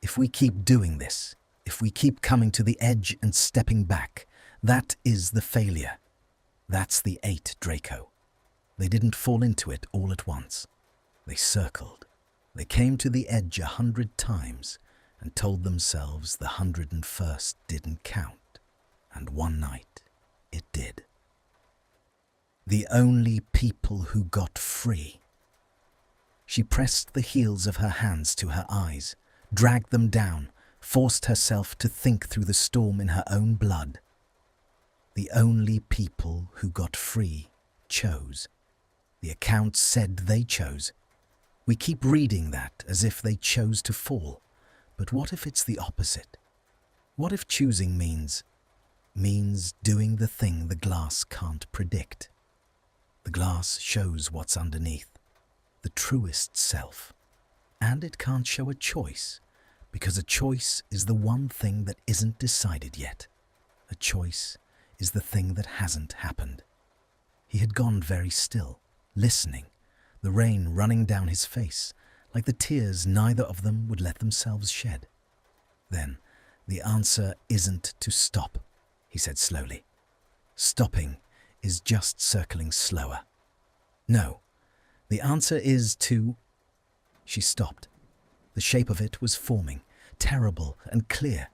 If we keep doing this, if we keep coming to the edge and stepping back, that is the failure. That's the 8, Draco. They didn't fall into it all at once. They circled. They came to the edge 100 times and told themselves the 101st didn't count, and one night it did. The only people who got free." She pressed the heels of her hands to her eyes, dragged them down, forced herself to think through the storm in her own blood. The only people who got free chose. The accounts said they chose. We keep reading that as if they chose to fall. But what if it's the opposite? What if choosing means doing the thing the glass can't predict? The glass shows what's underneath, the truest self. And it can't show a choice, because a choice is the one thing that isn't decided yet. A choice is the thing that hasn't happened. He had gone very still, listening, the rain running down his face, like the tears neither of them would let themselves shed. "Then, the answer isn't to stop," he said slowly. "Stopping is just circling slower. No, the answer is to—" She stopped. The shape of it was forming, terrible and clear,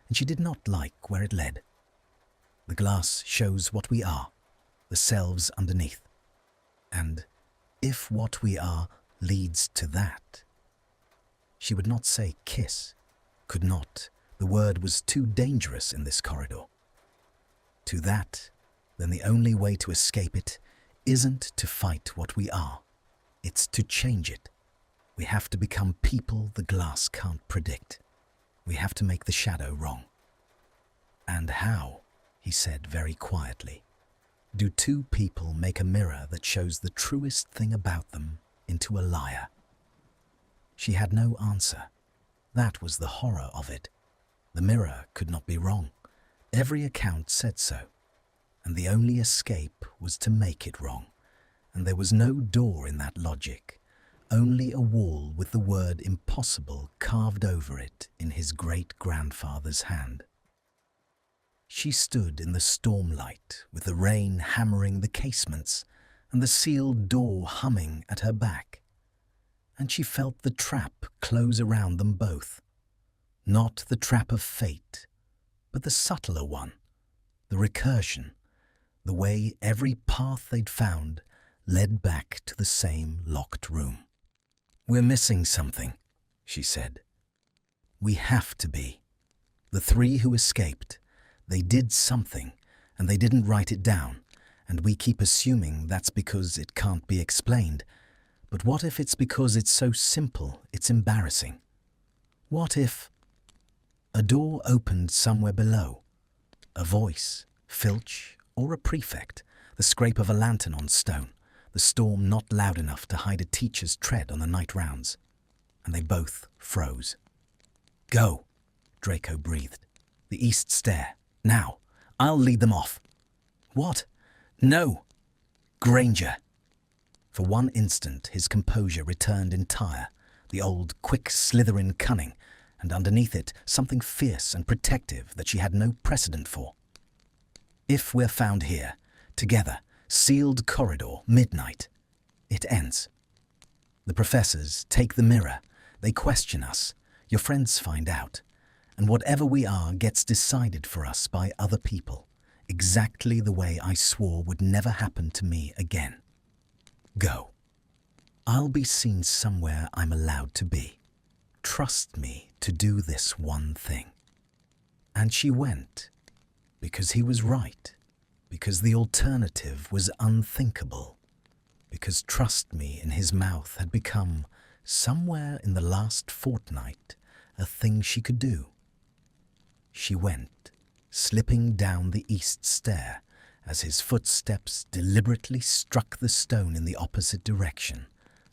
and she did not like where it led. "The glass shows what we are, the selves underneath. And if what we are leads to that—" She would not say kiss, could not. The word was too dangerous in this corridor. "To that, then the only way to escape it isn't to fight what we are. It's to change it. We have to become people the glass can't predict. We have to make the shadow wrong." "And how," he said very quietly, "do two people make a mirror that shows the truest thing about them into a liar?" She had no answer. That was the horror of it. The mirror could not be wrong. Every account said so. And the only escape was to make it wrong. And there was no door in that logic, only a wall with the word impossible carved over it in his great-grandfather's hand. She stood in the stormlight with the rain hammering the casements and the sealed door humming at her back. And she felt the trap close around them both. Not the trap of fate, but the subtler one, the recursion, the way every path they'd found led back to the same locked room. "We're missing something," she said. "We have to be. The three who escaped, they did something, and they didn't write it down, and we keep assuming that's because it can't be explained. But what if it's because it's so simple, it's embarrassing? What if a door opened somewhere below? A voice, Filch, or a prefect, the scrape of a lantern on stone, the storm not loud enough to hide a teacher's tread on the night rounds. And they both froze. "Go," Draco breathed. "The east stair. Now. I'll lead them off." "What? No! Granger!" For one instant his composure returned entire, the old quick Slytherin cunning, and underneath it something fierce and protective that she had no precedent for. "If we're found here, together, sealed corridor, midnight, it ends. The professors take the mirror, they question us, your friends find out, and whatever we are gets decided for us by other people, exactly the way I swore would never happen to me again. Go. I'll be seen somewhere I'm allowed to be. Trust me to do this one thing." And she went, because he was right, because the alternative was unthinkable, because trust me in his mouth had become, somewhere in the last fortnight, a thing she could do. She went, slipping down the east stair as his footsteps deliberately struck the stone in the opposite direction,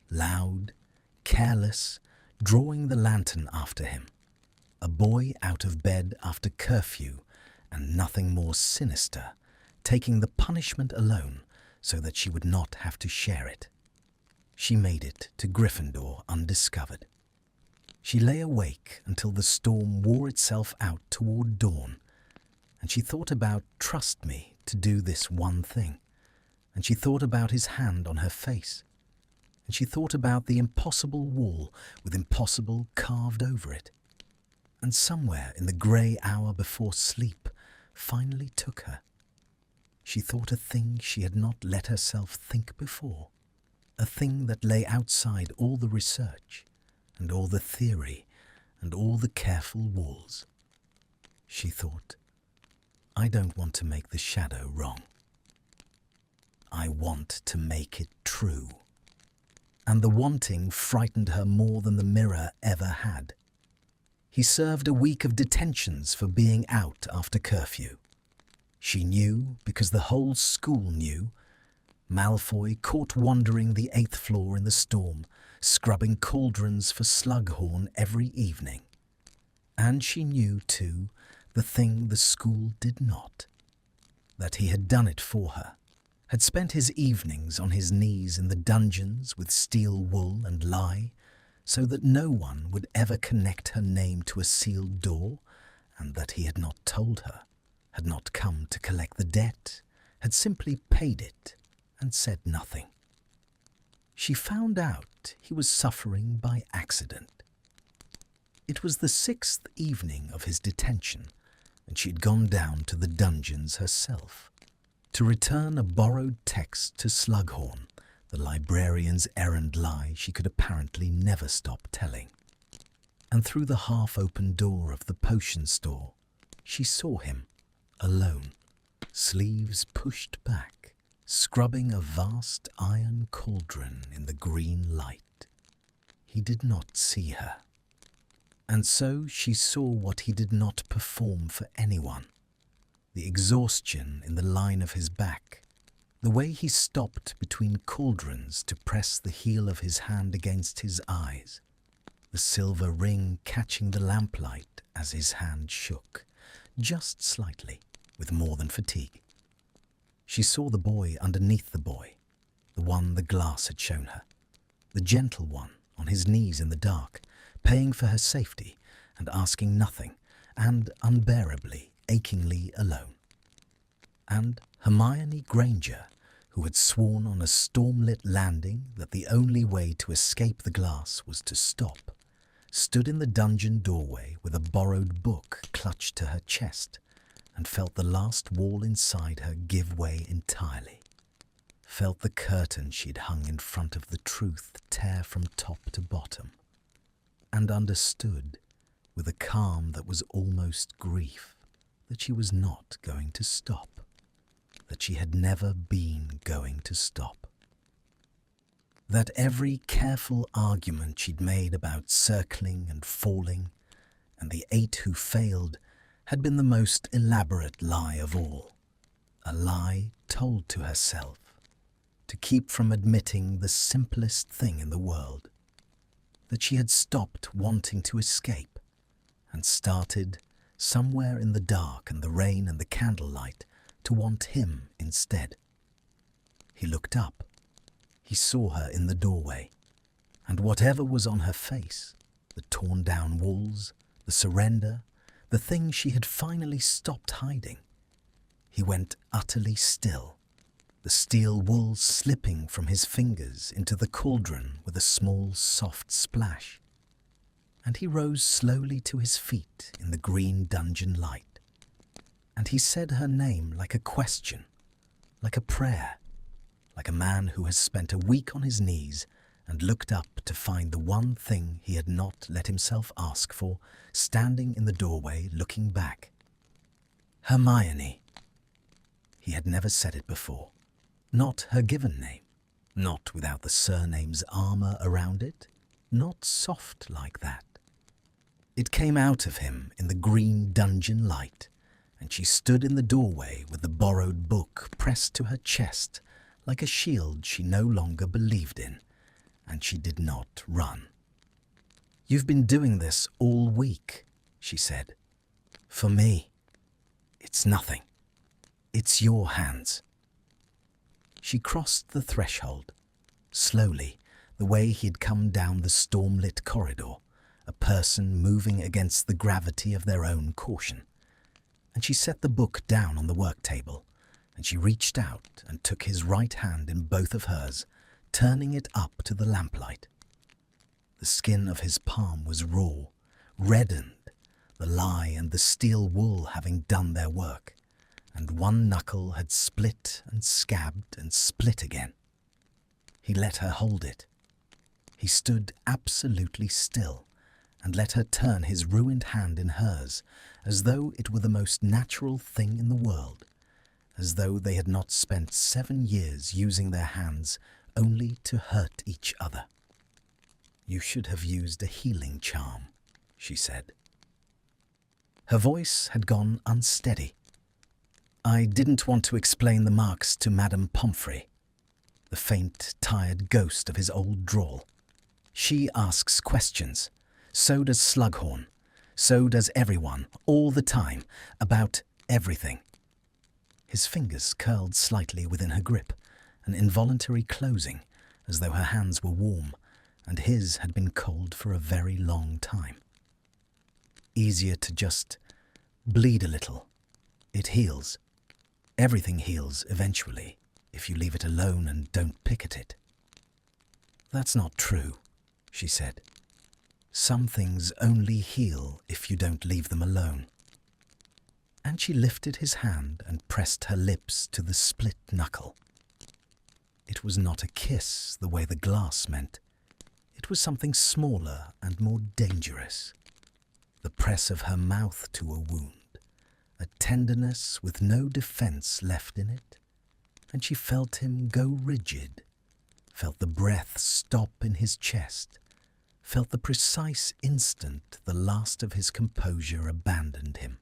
loud, careless, drawing the lantern after him. A boy out of bed after curfew, and nothing more sinister, taking the punishment alone so that she would not have to share it. She made it to Gryffindor undiscovered. She lay awake until the storm wore itself out toward dawn, and she thought about trust me to do this one thing, and she thought about his hand on her face, and she thought about the impossible wall with impossible carved over it, and somewhere in the grey hour before sleep finally took her. She thought a thing she had not let herself think before, a thing that lay outside all the research, and all the theory, and all the careful walls. She thought, I don't want to make the shadow wrong. I want to make it true. And the wanting frightened her more than the mirror ever had. He served a week of detentions for being out after curfew. She knew, because the whole school knew, Malfoy caught wandering the 8th floor in the storm, scrubbing cauldrons for Slughorn every evening. And she knew, too, the thing the school did not, that he had done it for her, had spent his evenings on his knees in the dungeons with steel wool and lie, so that no one would ever connect her name to a sealed door, and that he had not told her, had not come to collect the debt, had simply paid it and said nothing. She found out he was suffering by accident. It was the 6th evening of his detention, and she had gone down to the dungeons herself, to return a borrowed text to Slughorn, the librarian's errand lie she could apparently never stop telling. And through the half-open door of the potion store, she saw him, alone, sleeves pushed back, scrubbing a vast iron cauldron in the green light. He did not see her. And so she saw what he did not perform for anyone, the exhaustion in the line of his back, the way he stopped between cauldrons to press the heel of his hand against his eyes, the silver ring catching the lamplight as his hand shook, just slightly, with more than fatigue. She saw the boy underneath the boy, the one the glass had shown her, the gentle one on his knees in the dark, paying for her safety and asking nothing, and unbearably, achingly alone. And Hermione Granger, who had sworn on a stormlit landing that the only way to escape the glass was to stop, stood in the dungeon doorway with a borrowed book clutched to her chest, and felt the last wall inside her give way entirely, felt the curtain she'd hung in front of the truth tear from top to bottom, and understood, with a calm that was almost grief, that she was not going to stop, that she had never been going to stop. That every careful argument she'd made about circling and falling, and the 8 who failed, had been the most elaborate lie of all. A lie told to herself, to keep from admitting the simplest thing in the world, that she had stopped wanting to escape and started, somewhere in the dark and the rain and the candlelight, to want him instead. He looked up. He saw her in the doorway, and whatever was on her face, the torn-down walls, the surrender, the thing she had finally stopped hiding, he went utterly still, the steel wool slipping from his fingers into the cauldron with a small, soft splash. And he rose slowly to his feet in the green dungeon light. And he said her name like a question, like a prayer, like a man who has spent a week on his knees and looked up to find the one thing he had not let himself ask for, standing in the doorway looking back. Hermione. He had never said it before. Not her given name, not without the surname's armour around it, not soft like that. It came out of him in the green dungeon light, and she stood in the doorway with the borrowed book pressed to her chest like a shield she no longer believed in, and she did not run. "You've been doing this all week," she said. "For me, it's nothing. It's your hands." She crossed the threshold, slowly, the way he had come down the storm-lit corridor, a person moving against the gravity of their own caution. And she set the book down on the work table, and she reached out and took his right hand in both of hers, turning it up to the lamplight. The skin of his palm was raw, reddened, the lie and the steel wool having done their work, and one knuckle had split and scabbed and split again. He let her hold it. He stood absolutely still and let her turn his ruined hand in hers, as though it were the most natural thing in the world, as though they had not spent 7 years using their hands only to hurt each other. "You should have used a healing charm," she said. Her voice had gone unsteady. "I didn't want to explain the marks to Madame Pomfrey," the faint, tired ghost of his old drawl. "She asks questions. So does Slughorn. So does everyone, all the time, about everything." His fingers curled slightly within her grip, an involuntary closing, as though her hands were warm, and his had been cold for a very long time. "Easier to just bleed a little. It heals. Everything heals eventually, if you leave it alone and don't pick at it." "That's not true," she said. "Some things only heal if you don't leave them alone." And she lifted his hand and pressed her lips to the split knuckle. It was not a kiss the way the glass meant. It was something smaller and more dangerous. The press of her mouth to a wound, a tenderness with no defense left in it, and she felt him go rigid, felt the breath stop in his chest, felt the precise instant the last of his composure abandoned him.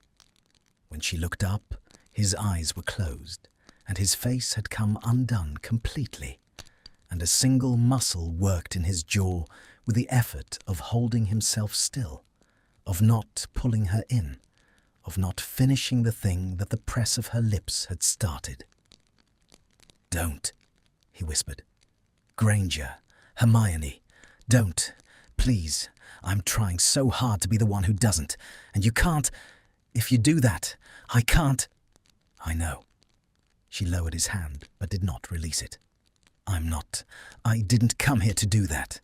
When she looked up, his eyes were closed, and his face had come undone completely, and a single muscle worked in his jaw with the effort of holding himself still, of not pulling her in, of not finishing the thing that the press of her lips had started. "Don't," he whispered. "Granger, Hermione, don't. Please, I'm trying so hard to be the one who doesn't, and you can't. If you do that, I can't." "I know." She lowered his hand, but did not release it. I didn't come here to do that.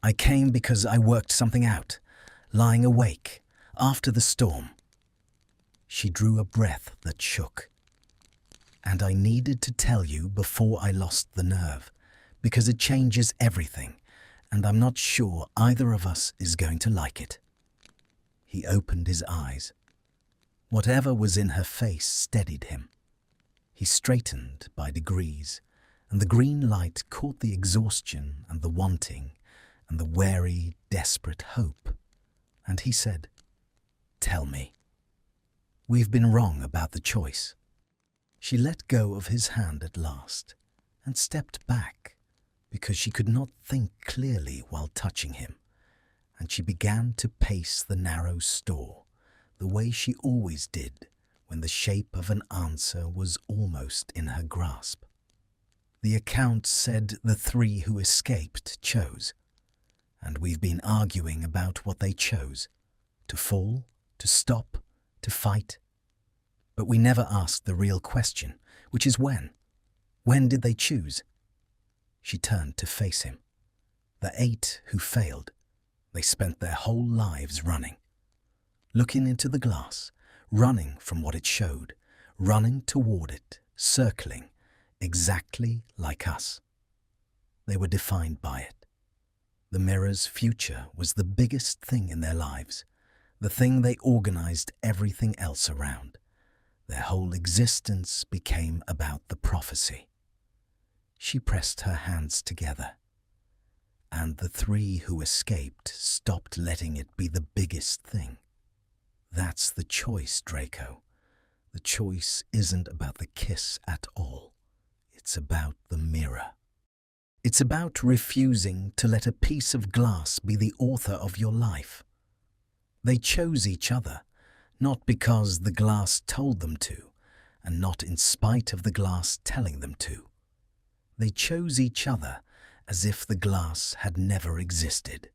I came because I worked something out, lying awake, after the storm." She drew a breath that shook. "And I needed to tell you before I lost the nerve, because it changes everything, and I'm not sure either of us is going to like it." He opened his eyes. Whatever was in her face steadied him. He straightened by degrees, and the green light caught the exhaustion and the wanting and the wary, desperate hope, and he said, "Tell me. We've been wrong about the choice." She let go of his hand at last and stepped back because she could not think clearly while touching him, and she began to pace the narrow store the way she always did when the shape of an answer was almost in her grasp. The account said the three who escaped chose, and we've been arguing about what they chose, to fall, to stop, to fight. But we never asked the real question, which is when. When did they choose? She turned to face him. The 8 who failed, they spent their whole lives running. Looking into the glass, running from what it showed, running toward it, circling, exactly like us. They were defined by it. The mirror's future was the biggest thing in their lives, the thing they organized everything else around. Their whole existence became about the prophecy. She pressed her hands together, and the 3 who escaped stopped letting it be the biggest thing. That's the choice, Draco. The choice isn't about the kiss at all. It's about the mirror. It's about refusing to let a piece of glass be the author of your life. They chose each other, not because the glass told them to, and not in spite of the glass telling them to. They chose each other as if the glass had never existed.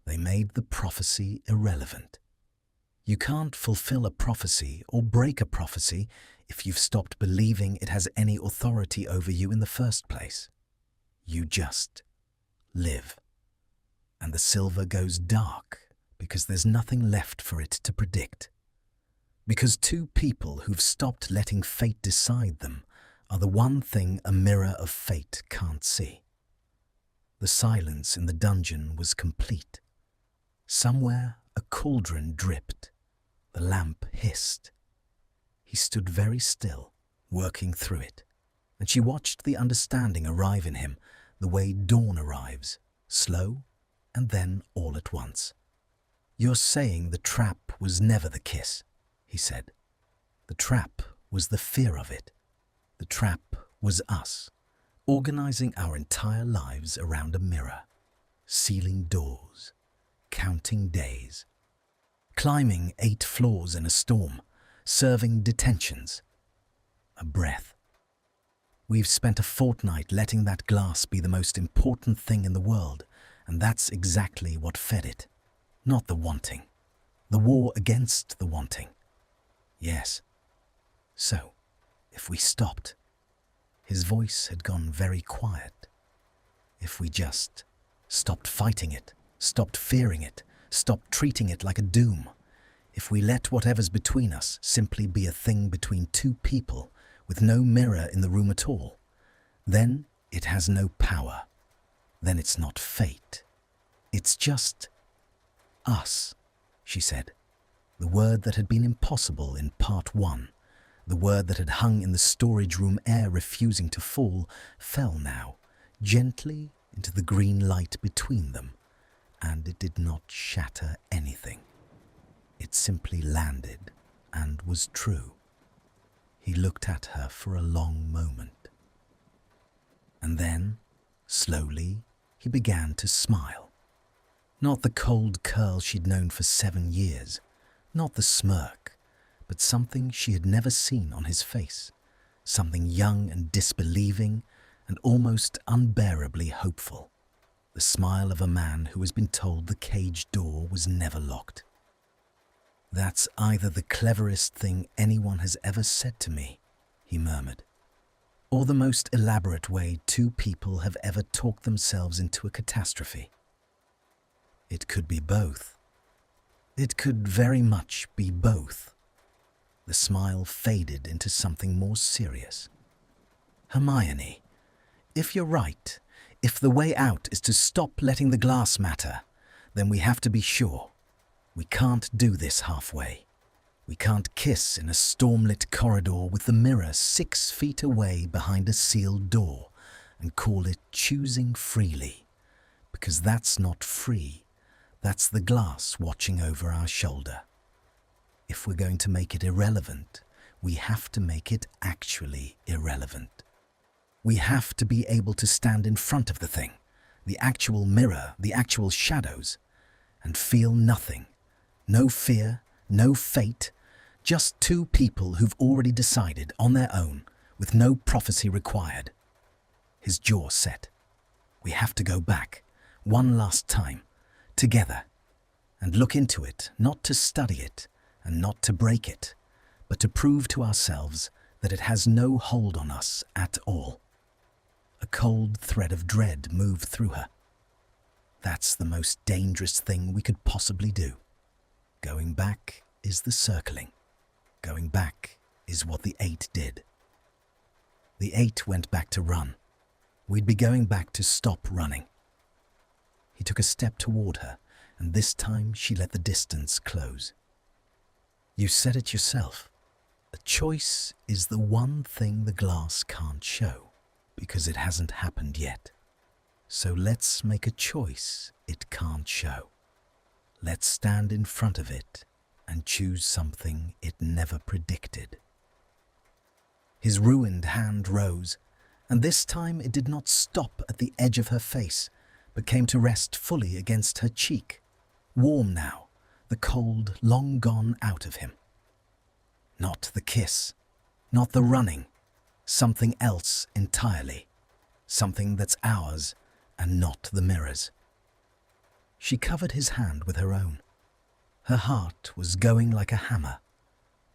They made the prophecy irrelevant. You can't fulfill a prophecy or break a prophecy if you've stopped believing it has any authority over you in the first place. You just live. And the silver goes dark because there's nothing left for it to predict. Because 2 people who've stopped letting fate decide them are the one thing a mirror of fate can't see. The silence in the dungeon was complete. Somewhere a cauldron dripped. The lamp hissed. He stood very still, working through it, and she watched the understanding arrive in him the way dawn arrives, slow and then all at once. "You're saying the trap was never the kiss," he said. "The trap was the fear of it. The trap was us, organizing our entire lives around a mirror, sealing doors, counting days, climbing 8 floors in a storm, serving detentions. A breath. We've spent a fortnight letting that glass be the most important thing in the world, and that's exactly what fed it. Not the wanting. The war against the wanting. Yes. So, if we stopped, his voice had gone very quiet. If we just stopped fighting it, stopped fearing it, stopped treating it like a doom, if we let whatever's between us simply be a thing between 2 people with no mirror in the room at all, then it has no power. Then it's not fate. It's just us, she said. The word that had been impossible in part 1, the word that had hung in the storage room air refusing to fall, fell now, gently into the green light between them, and it did not shatter anything. It simply landed and was true. He looked at her for a long moment. And then, slowly, he began to smile. Not the cold curl she'd known for 7 years, not the smirk, but something she had never seen on his face, something young and disbelieving and almost unbearably hopeful, the smile of a man who has been told the cage door was never locked. "That's either the cleverest thing anyone has ever said to me," he murmured, "or the most elaborate way 2 people have ever talked themselves into a catastrophe. It could be both. It could very much be both." The smile faded into something more serious. "Hermione, if you're right, if the way out is to stop letting the glass matter, then we have to be sure. We can't do this halfway. We can't kiss in a stormlit corridor with the mirror 6 feet away behind a sealed door, and call it choosing freely, because that's not free, that's the glass watching over our shoulder. If we're going to make it irrelevant, we have to make it actually irrelevant. We have to be able to stand in front of the thing, the actual mirror, the actual shadows, and feel nothing. No fear, no fate, just two people who've already decided on their own, with no prophecy required. His jaw set. We have to go back, one last time, together, and look into it, not to study it, and not to break it, but to prove to ourselves that it has no hold on us at all. A cold thread of dread moved through her. That's the most dangerous thing we could possibly do. Going back is the circling. Going back is what the 8 did. The 8 went back to run. We'd be going back to stop running. He took a step toward her, and this time she let the distance close. You said it yourself. A choice is the one thing the glass can't show, because it hasn't happened yet. So let's make a choice it can't show. Let's stand in front of it and choose something it never predicted. His ruined hand rose, and this time it did not stop at the edge of her face, but came to rest fully against her cheek, warm now, the cold long gone out of him. Not the kiss, not the running, something else entirely, something that's ours and not the mirror's. She covered his hand with her own. Her heart was going like a hammer,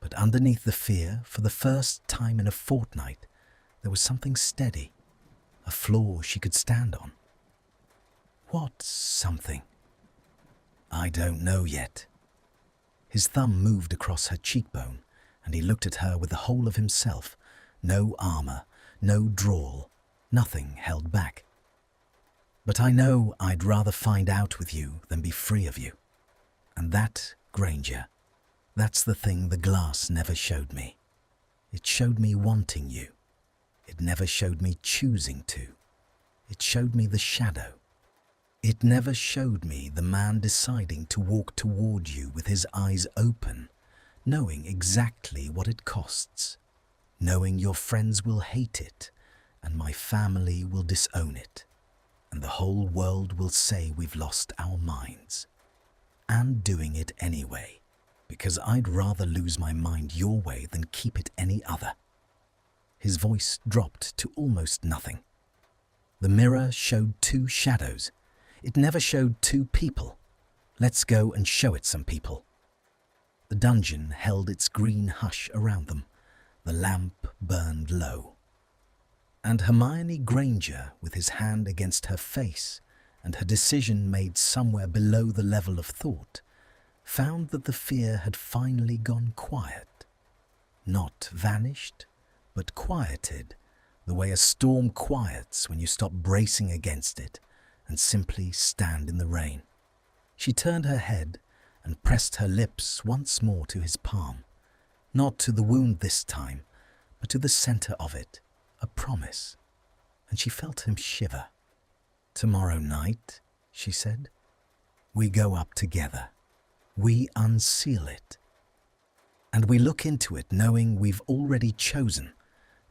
but underneath the fear, for the first time in a fortnight, there was something steady, a floor she could stand on. What something? I don't know yet. His thumb moved across her cheekbone, and he looked at her with the whole of himself, no armor, no drawl, nothing held back. But I know I'd rather find out with you than be free of you. And that, Granger, that's the thing the glass never showed me. It showed me wanting you. It never showed me choosing to. It showed me the shadow. It never showed me the man deciding to walk toward you with his eyes open, knowing exactly what it costs, knowing your friends will hate it, and my family will disown it, and the whole world will say we've lost our minds. And doing it anyway, because I'd rather lose my mind your way than keep it any other. His voice dropped to almost nothing. The mirror showed two shadows. It never showed two people. Let's go and show it some people. The dungeon held its green hush around them. The lamp burned low. And Hermione Granger, with his hand against her face and her decision made somewhere below the level of thought, found that the fear had finally gone quiet. Not vanished, but quieted, the way a storm quiets when you stop bracing against it and simply stand in the rain. She turned her head and pressed her lips once more to his palm, not to the wound this time, but to the center of it, a promise, and she felt him shiver. Tomorrow night, she said, we go up together. We unseal it. And we look into it knowing we've already chosen,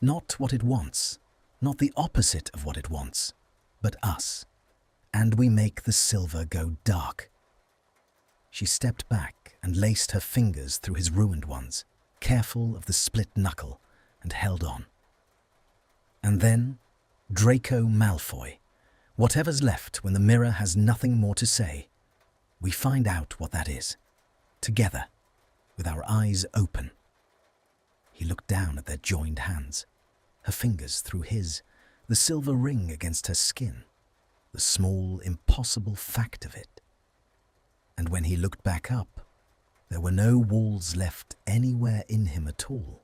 not what it wants, not the opposite of what it wants, but us. And we make the silver go dark. She stepped back and laced her fingers through his ruined ones, careful of the split knuckle, and held on. And then, Draco Malfoy, whatever's left when the mirror has nothing more to say, we find out what that is, together, with our eyes open. He looked down at their joined hands, her fingers through his, the silver ring against her skin, the small, impossible fact of it. And when he looked back up, there were no walls left anywhere in him at all,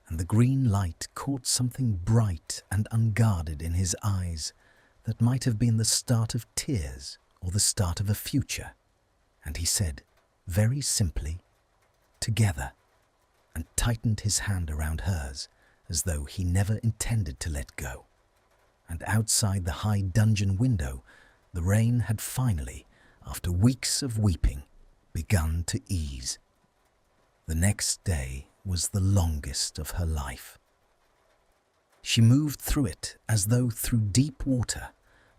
and the green light caught something bright and unguarded in his eyes that might have been the start of tears or the start of a future. And he said, very simply, together, and tightened his hand around hers as though he never intended to let go. and outside the high dungeon window, the rain had finally, after weeks of weeping, begun to ease. The next day was the longest of her life. She moved through it as though through deep water,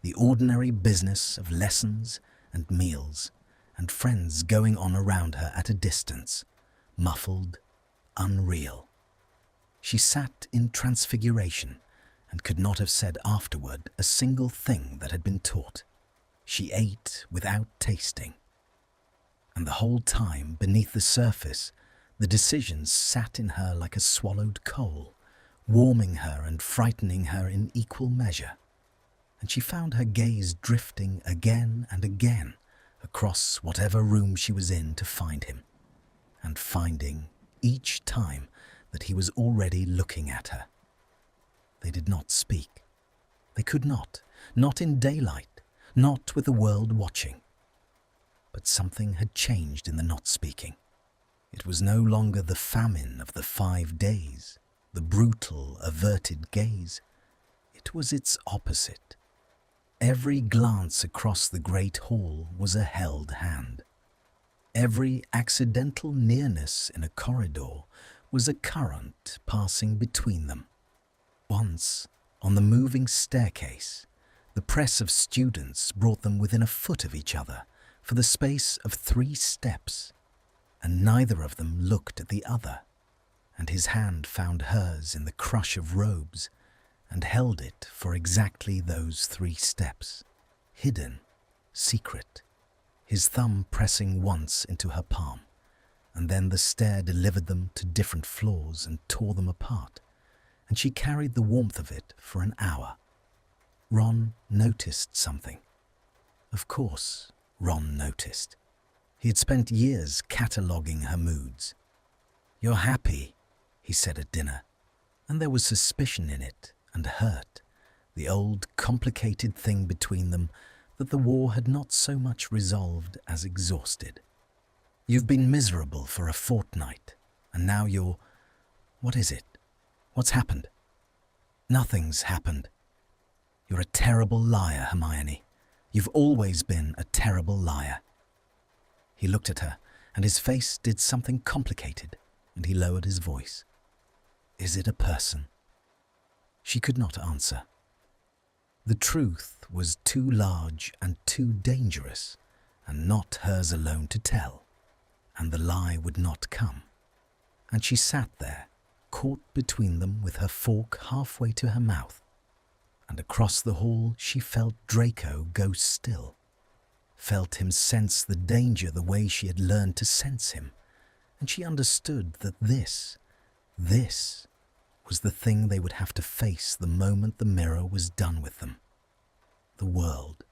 the ordinary business of lessons and meals and friends going on around her at a distance, muffled, unreal. She sat in transfiguration and could not have said afterward a single thing that had been taught. She ate without tasting. And the whole time, beneath the surface, the decisions sat in her like a swallowed coal, warming her and frightening her in equal measure. And she found her gaze drifting again and again across whatever room she was in to find him, and finding each time that he was already looking at her. They did not speak. They could not in daylight, not with the world watching. But something had changed in the not speaking. It was no longer the famine of the 5 days, the brutal, averted gaze. It was its opposite. Every glance across the great hall was a held hand. Every accidental nearness in a corridor was a current passing between them. Once, on the moving staircase, the press of students brought them within a foot of each other for the space of 3 steps, and neither of them looked at the other, and his hand found hers in the crush of robes and held it for exactly those 3 steps, hidden, secret, his thumb pressing once into her palm, and then the stair delivered them to different floors and tore them apart, and she carried the warmth of it for an hour. Ron noticed something. Of course, Ron noticed. He had spent years cataloguing her moods. "You're happy," he said at dinner, and there was suspicion in it and hurt, the old complicated thing between them that the war had not so much resolved as exhausted. "You've been miserable for a fortnight, and now you're... What is it? What's happened?" "Nothing's happened. You're a terrible liar, Hermione. You've always been a terrible liar." He looked at her, and his face did something complicated, and he lowered his voice. "Is it a person?" She could not answer. The truth was too large and too dangerous, and not hers alone to tell, and the lie would not come. And she sat there, caught between them with her fork halfway to her mouth, and across the hall she felt Draco go still, felt him sense the danger the way she had learned to sense him, and she understood that this was the thing they would have to face the moment the mirror was done with them. The world,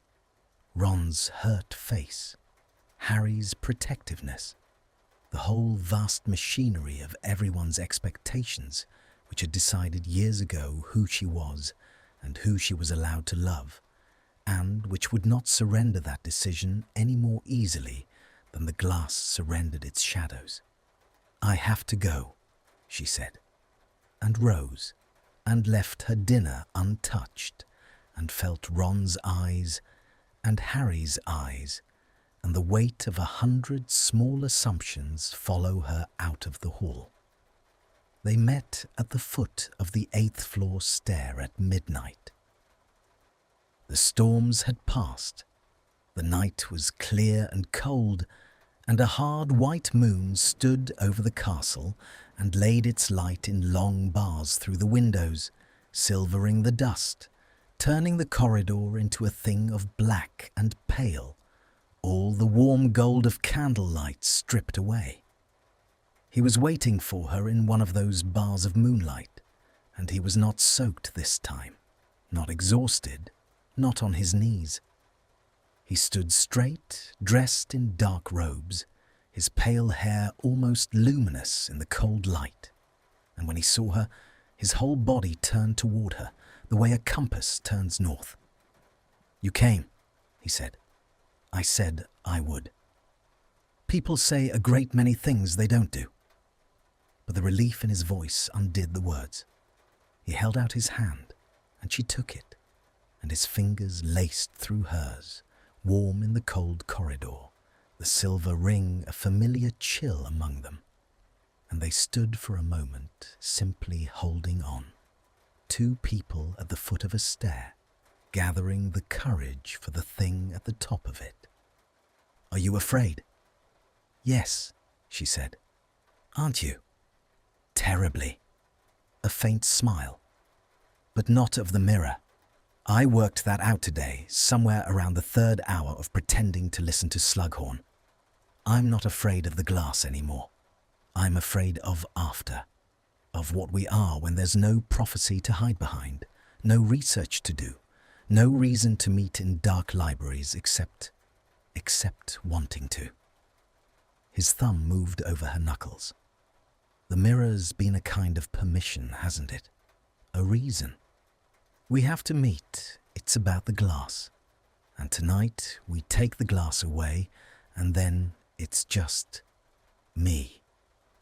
Ron's hurt face, Harry's protectiveness, the whole vast machinery of everyone's expectations, which had decided years ago who she was and who she was allowed to love, and which would not surrender that decision any more easily than the glass surrendered its shadows. "I have to go," she said, and rose, and left her dinner untouched, and felt Ron's eyes and Harry's eyes and the weight of 100 small assumptions follow her out of the hall. They met at the foot of the 8th floor stair at midnight. The storms had passed. The night was clear and cold, and a hard white moon stood over the castle and laid its light in long bars through the windows, silvering the dust, turning the corridor into a thing of black and pale, all the warm gold of candlelight stripped away. He was waiting for her in one of those bars of moonlight, and he was not soaked this time, not exhausted, not on his knees. He stood straight, dressed in dark robes, his pale hair almost luminous in the cold light, and when he saw her, his whole body turned toward her, the way a compass turns north. "You came," he said. "I said I would. People say a great many things they don't do." But the relief in his voice undid the words. He held out his hand, and she took it, and his fingers laced through hers, warm in the cold corridor, the silver ring a familiar chill among them. And they stood for a moment, simply holding on. Two people at the foot of a stair, gathering the courage for the thing at the top of it. "Are you afraid?" "Yes," she said. "Aren't you?" "Terribly." A faint smile. "But not of the mirror. I worked that out today, somewhere around the 3rd hour of pretending to listen to Slughorn. I'm not afraid of the glass anymore. I'm afraid of after. Of what we are when there's no prophecy to hide behind, no research to do, no reason to meet in dark libraries except wanting to." His thumb moved over her knuckles. "The mirror's been a kind of permission, hasn't it? A reason. We have to meet, it's about the glass. And tonight we take the glass away, and then it's just me.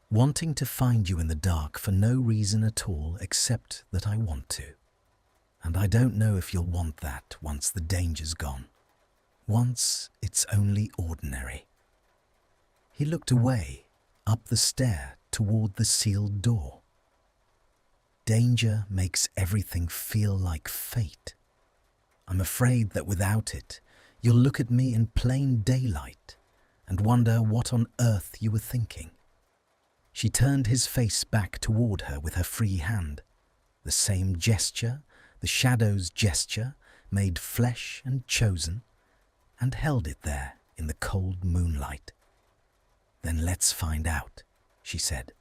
Wanting to find you in the dark for no reason at all except that I want to. And I don't know if you'll want that once the danger's gone. Once it's only ordinary." He looked away, up the stair toward the sealed door. "Danger makes everything feel like fate. I'm afraid that without it, you'll look at me in plain daylight and wonder what on earth you were thinking." She turned his face back toward her with her free hand. The same gesture, the shadow's gesture, made flesh and chosen, and held it there in the cold moonlight. "Then let's find out," she said.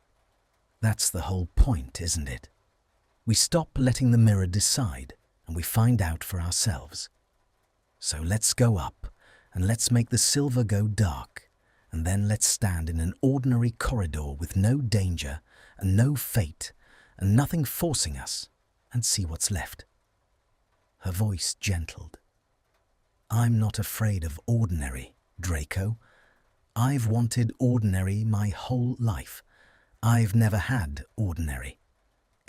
"That's the whole point, isn't it? We stop letting the mirror decide, and we find out for ourselves. So let's go up, and let's make the silver go dark, and then let's stand in an ordinary corridor with no danger and no fate and nothing forcing us, and see what's left." Her voice gentled. "I'm not afraid of ordinary, Draco. I've wanted ordinary my whole life. I've never had ordinary.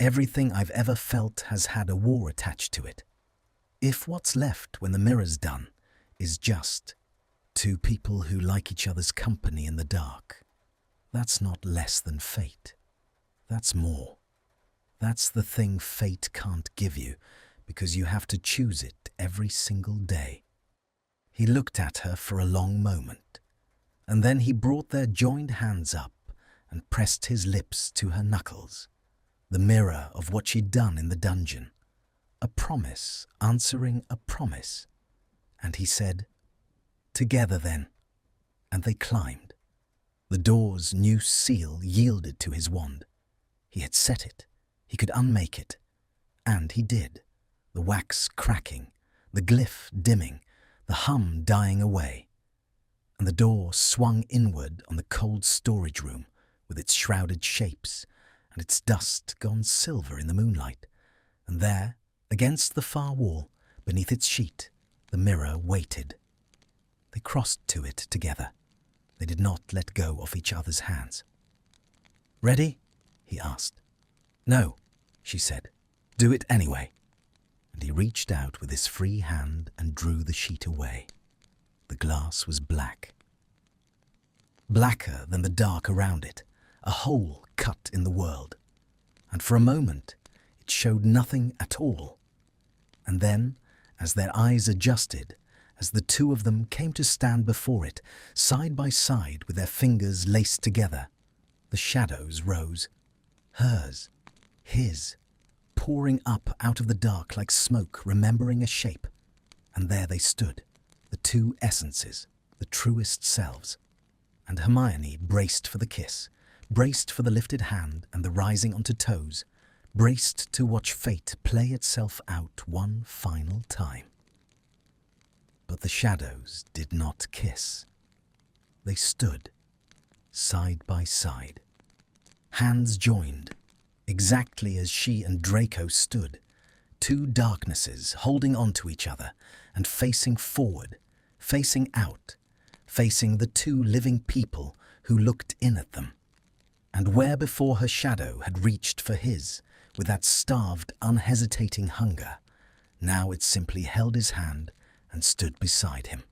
Everything I've ever felt has had a war attached to it. If what's left when the mirror's done is just two people who like each other's company in the dark, that's not less than fate. That's more. That's the thing fate can't give you because you have to choose it every single day." He looked at her for a long moment, and then he brought their joined hands up and pressed his lips to her knuckles. The mirror of what she'd done in the dungeon. A promise answering a promise. And he said, "Together then." And they climbed. The door's new seal yielded to his wand. He had set it. He could unmake it. And he did. The wax cracking, the glyph dimming, the hum dying away. And the door swung inward on the cold storage room with its shrouded shapes and its dust gone silver in the moonlight. And there, against the far wall, beneath its sheet, the mirror waited. They crossed to it together. They did not let go of each other's hands. "Ready?" he asked. "No," she said. "Do it anyway." And he reached out with his free hand and drew the sheet away. The glass was black. Blacker than the dark around it, a hole cut in the world. And for a moment, it showed nothing at all. And then, as their eyes adjusted, as the two of them came to stand before it, side by side with their fingers laced together, the shadows rose. Hers, his, pouring up out of the dark like smoke remembering a shape. And there they stood, the two essences, the truest selves. And Hermione braced for the kiss, braced for the lifted hand and the rising onto toes, braced to watch fate play itself out one final time. But the shadows did not kiss. They stood, side by side, hands joined, exactly as she and Draco stood, two darknesses holding on to each other and facing forward, facing out, facing the two living people who looked in at them. And where before her shadow had reached for his, with that starved, unhesitating hunger, Now it simply held his hand and stood beside him,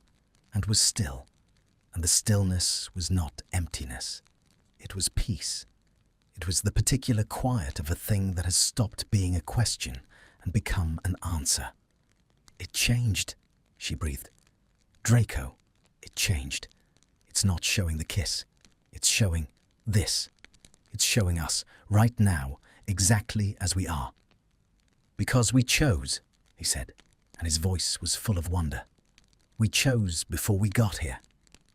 and was still. And the stillness was not emptiness. It was peace. It was the particular quiet of a thing that has stopped being a question and become an answer. "It changed," she breathed. "Draco, it changed. It's not showing the kiss. It's showing this. It's showing us, right now, exactly as we are." "Because we chose," he said, and his voice was full of wonder. "We chose before we got here.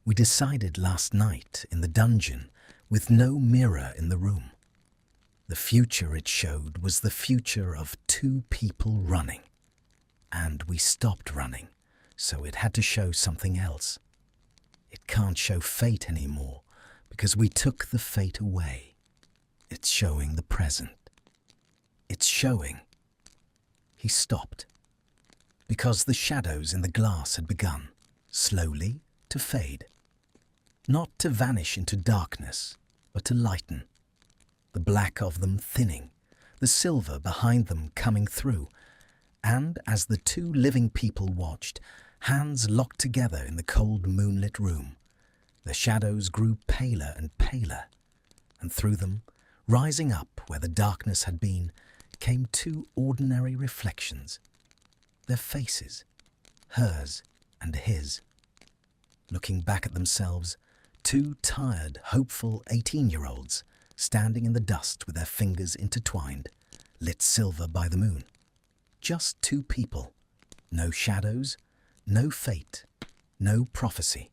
We decided last night in the dungeon with no mirror in the room. The future it showed was the future of two people running. And we stopped running, so it had to show something else. It can't show fate anymore because we took the fate away. It's showing the present. It's showing." He stopped, because the shadows in the glass had begun, slowly, to fade. Not to vanish into darkness, but to lighten. The black of them thinning, the silver behind them coming through. And as the two living people watched, hands locked together in the cold moonlit room, the shadows grew paler and paler, and through them, rising up where the darkness had been, came two ordinary reflections. Their faces, hers and his. Looking back at themselves, two tired, hopeful 18-year-olds standing in the dust with their fingers intertwined, lit silver by the moon. Just two people. No shadows, no fate, no prophecy.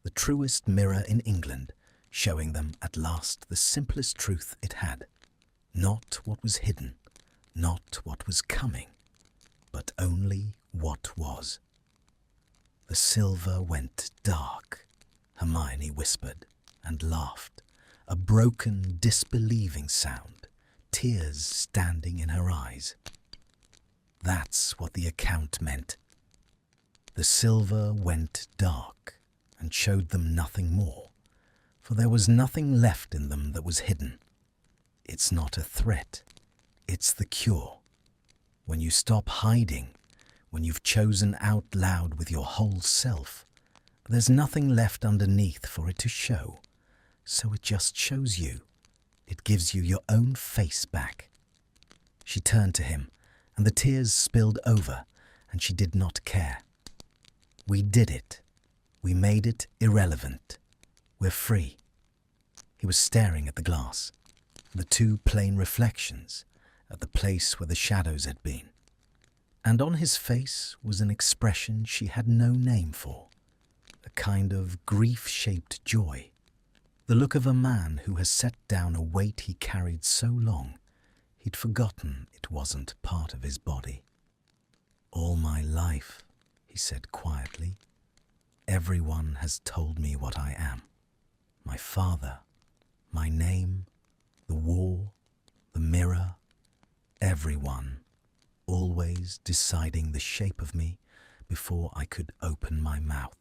The truest mirror in England, showing them at last the simplest truth it had. Not what was hidden, not what was coming, but only what was. "The silver went dark," Hermione whispered and laughed, a broken, disbelieving sound, tears standing in her eyes. That's what the account meant. The silver went dark and showed them nothing more, for there was nothing left in them that was hidden. It's not a threat, it's the cure. When you stop hiding, when you've chosen out loud with your whole self, there's nothing left underneath for it to show, so it just shows you. It gives you your own face back. She turned to him, and the tears spilled over, and she did not care. "We did it. We made it irrelevant. We're free." He was staring at the glass, the two plain reflections, at the place where the shadows had been. And on his face was an expression she had no name for, a kind of grief-shaped joy, the look of a man who has set down a weight he carried so long he'd forgotten it wasn't part of his body. "All my life," he said quietly, "everyone has told me what I am. My father, my name, the war, the mirror, everyone, always deciding the shape of me before I could open my mouth."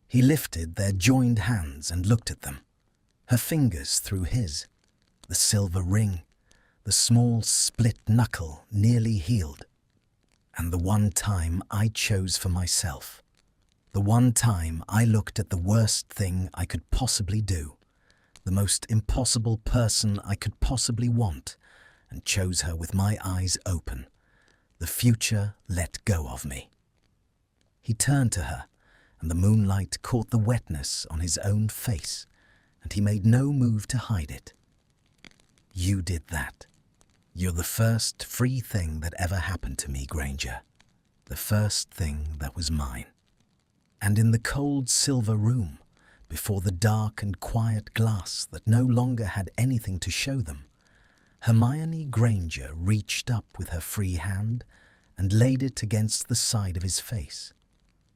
He lifted their joined hands and looked at them, her fingers through his, the silver ring, the small split knuckle nearly healed. "And the one time I chose for myself, the one time I looked at the worst thing I could possibly do, the most impossible person I could possibly want, and chose her with my eyes open, the future let go of me." He turned to her, and the moonlight caught the wetness on his own face, and he made no move to hide it. "You did that. You're the first free thing that ever happened to me, Granger. The first thing that was mine." And in the cold silver room, before the dark and quiet glass that no longer had anything to show them, Hermione Granger reached up with her free hand and laid it against the side of his face.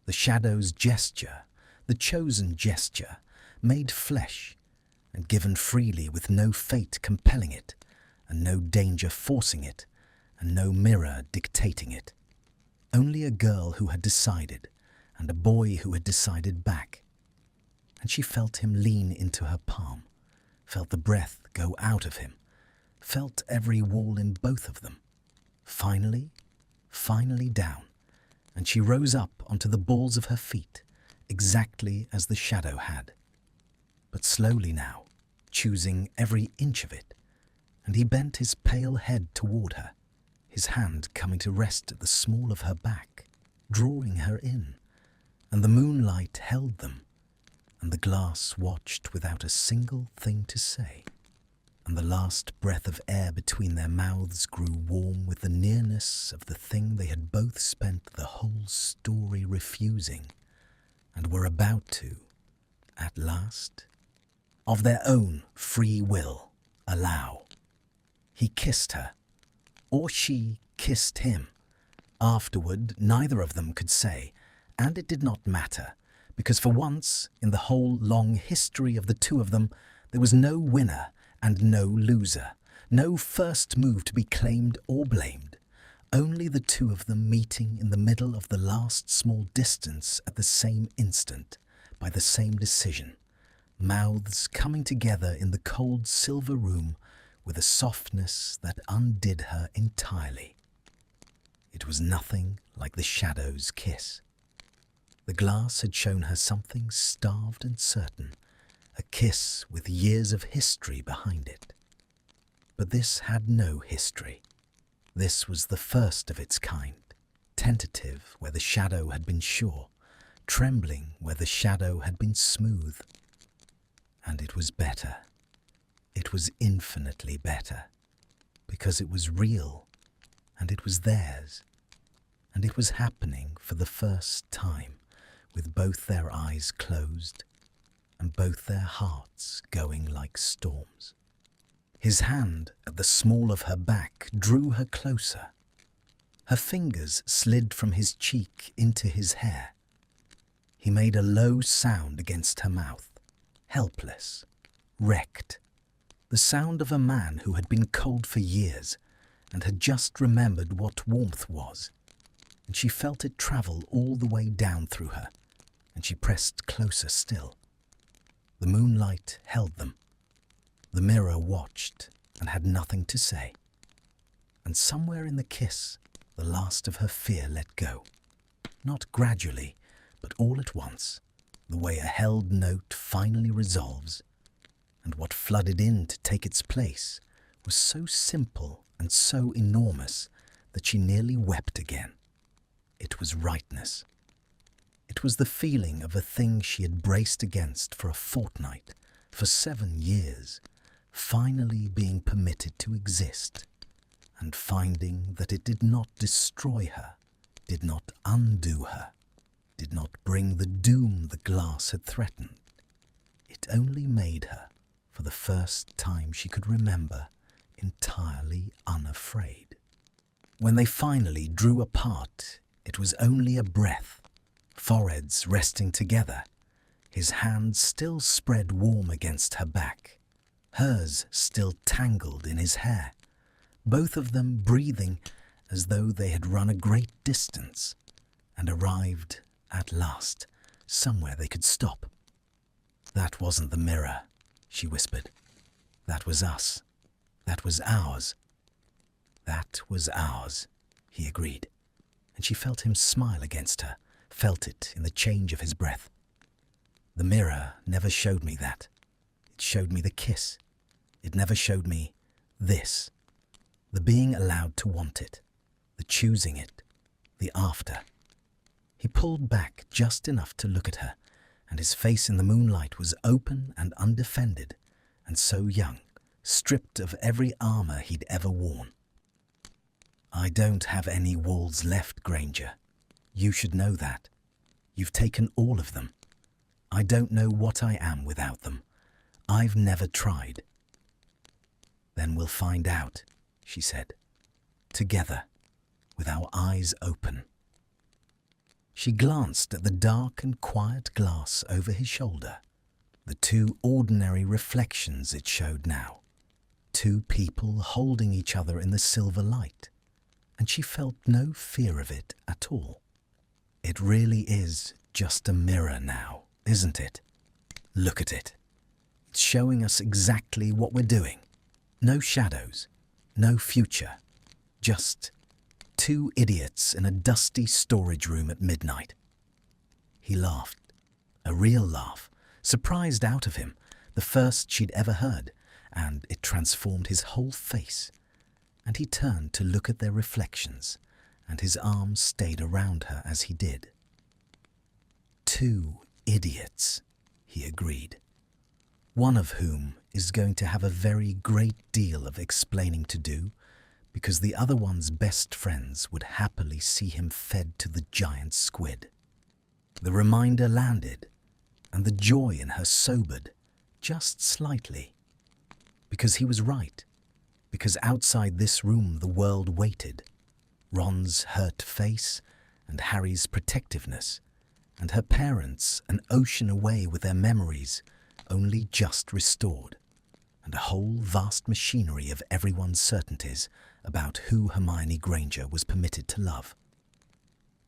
The shadow's gesture, the chosen gesture, made flesh and given freely with no fate compelling it, and no danger forcing it, and no mirror dictating it. Only a girl who had decided, and a boy who had decided back. And she felt him lean into her palm, felt the breath go out of him, felt every wall in both of them. Finally, finally down, and she rose up onto the balls of her feet, exactly as the shadow had. But slowly now, choosing every inch of it, and he bent his pale head toward her, his hand coming to rest at the small of her back, drawing her in, and the moonlight held them, and the glass watched without a single thing to say, and the last breath of air between their mouths grew warm with the nearness of the thing they had both spent the whole story refusing, and were about to, at last, of their own free will, allow. He kissed her, or she kissed him. Afterward, neither of them could say, and it did not matter, because for once, in the whole long history of the two of them, there was no winner and no loser, no first move to be claimed or blamed, only the two of them meeting in the middle of the last small distance at the same instant, by the same decision, mouths coming together in the cold silver room with a softness that undid her entirely. It was nothing like the shadow's kiss. The glass had shown her something starved and certain, a kiss with years of history behind it. But this had no history. This was the first of its kind, tentative where the shadow had been sure, trembling where the shadow had been smooth. And it was better. It was infinitely better, because it was real, and it was theirs, and it was happening for the first time, with both their eyes closed and both their hearts going like storms. His hand at the small of her back drew her closer. Her fingers slid from his cheek into his hair. He made a low sound against her mouth, helpless, wrecked, the sound of a man who had been cold for years and had just remembered what warmth was, and she felt it travel all the way down through her, and she pressed closer still. The moonlight held them. The mirror watched and had nothing to say. And somewhere in the kiss, the last of her fear let go. Not gradually, but all at once, the way a held note finally resolves. And what flooded in to take its place was so simple and so enormous that she nearly wept again. It was rightness. It was the feeling of a thing she had braced against for a fortnight, for 7 years, finally being permitted to exist, and finding that it did not destroy her, did not undo her, did not bring the doom the glass had threatened. It only made her, for the first time she could remember, entirely unafraid. When they finally drew apart, it was only a breath, foreheads resting together, his hand still spread warm against her back, hers still tangled in his hair, both of them breathing as though they had run a great distance and arrived, at last, somewhere they could stop. "That wasn't the mirror," she whispered. "That was us. That was ours." "That was ours," he agreed, and she felt him smile against her, felt it in the change of his breath. "The mirror never showed me that. It showed me the kiss. It never showed me this. The being allowed to want it, the choosing it, the after." He pulled back just enough to look at her, and his face in the moonlight was open and undefended, and so young, stripped of every armor he'd ever worn. "I don't have any walls left, Granger. You should know that. You've taken all of them. I don't know what I am without them. I've never tried." "Then we'll find out," she said, "together, with our eyes open." She glanced at the dark and quiet glass over his shoulder, the two ordinary reflections it showed now, two people holding each other in the silver light, and she felt no fear of it at all. It really is just a mirror now, isn't it? Look at it. It's showing us exactly what we're doing. No shadows, no future, just two idiots in a dusty storage room at midnight. He laughed, a real laugh, surprised out of him, the first she'd ever heard, and it transformed his whole face. And he turned to look at their reflections, and his arms stayed around her as he did. Two idiots, he agreed, one of whom is going to have a very great deal of explaining to do, because the other one's best friends would happily see him fed to the giant squid. The reminder landed, and the joy in her sobered, just slightly. Because he was right, because outside this room the world waited, Ron's hurt face and Harry's protectiveness, and her parents an ocean away with their memories only just restored, and a whole vast machinery of everyone's certainties about who Hermione Granger was permitted to love.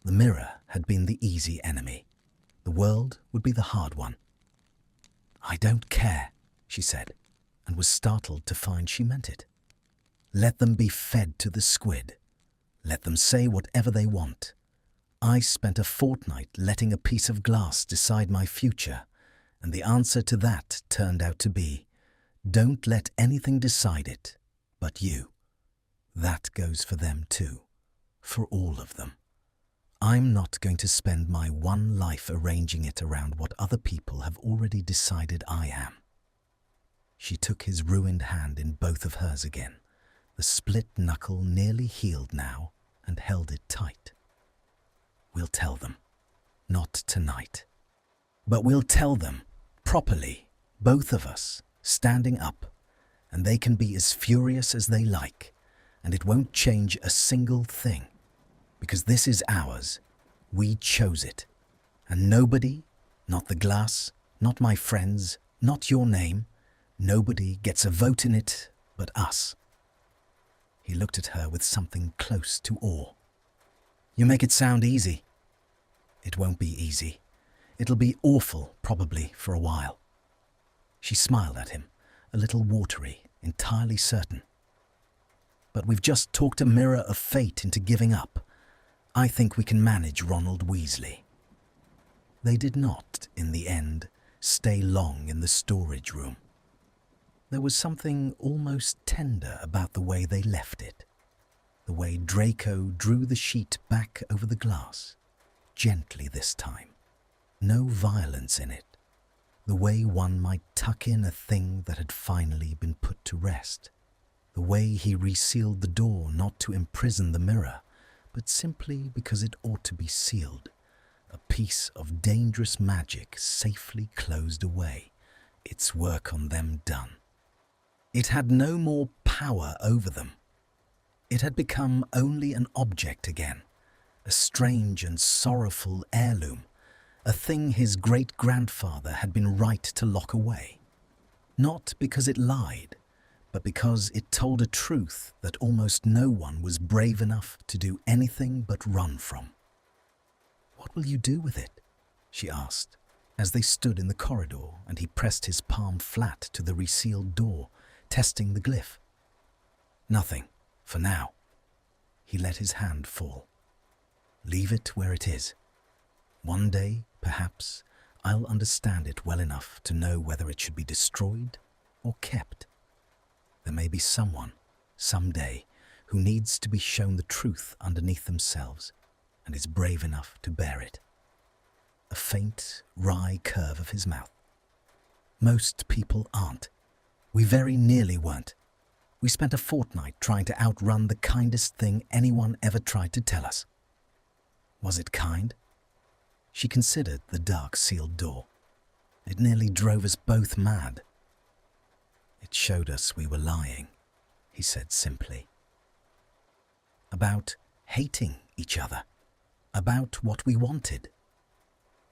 The mirror had been the easy enemy. The world would be the hard one. "I don't care," she said, and was startled to find she meant it. Let them be fed to the squid. Let them say whatever they want. I spent a fortnight letting a piece of glass decide my future, and the answer to that turned out to be, don't let anything decide it but you. That goes for them too, for all of them. I'm not going to spend my one life arranging it around what other people have already decided I am. She took his ruined hand in both of hers again, the split knuckle nearly healed now, and held it tight. We'll tell them. Not tonight. But we'll tell them, properly, both of us, standing up, and they can be as furious as they like, and it won't change a single thing, because this is ours. We chose it. And nobody, not the glass, not my friends, not your name, nobody gets a vote in it but us. He looked at her with something close to awe. You make it sound easy. It won't be easy. It'll be awful, probably, for a while. She smiled at him, a little watery, entirely certain. But we've just talked a mirror of fate into giving up. I think we can manage Ronald Weasley. They did not, in the end, stay long in the storage room. There was something almost tender about the way they left it, the way Draco drew the sheet back over the glass, gently this time, no violence in it, the way one might tuck in a thing that had finally been put to rest, the way he resealed the door not to imprison the mirror, but simply because it ought to be sealed, a piece of dangerous magic safely closed away, its work on them done. It had no more power over them. It had become only an object again, a strange and sorrowful heirloom, a thing his great-grandfather had been right to lock away. Not because it lied, but because it told a truth that almost no one was brave enough to do anything but run from. "What will you do with it?" she asked, as they stood in the corridor and he pressed his palm flat to the resealed door, testing the glyph. "Nothing, for now." He let his hand fall. "Leave it where it is. One day, perhaps, I'll understand it well enough to know whether it should be destroyed or kept. There may be someone, someday, who needs to be shown the truth underneath themselves and is brave enough to bear it." A faint, wry curve of his mouth. "Most people aren't. We very nearly weren't. We spent a fortnight trying to outrun the kindest thing anyone ever tried to tell us." Was it kind? She considered the dark sealed door. It nearly drove us both mad. "It showed us we were lying," he said simply. "About hating each other. About what we wanted."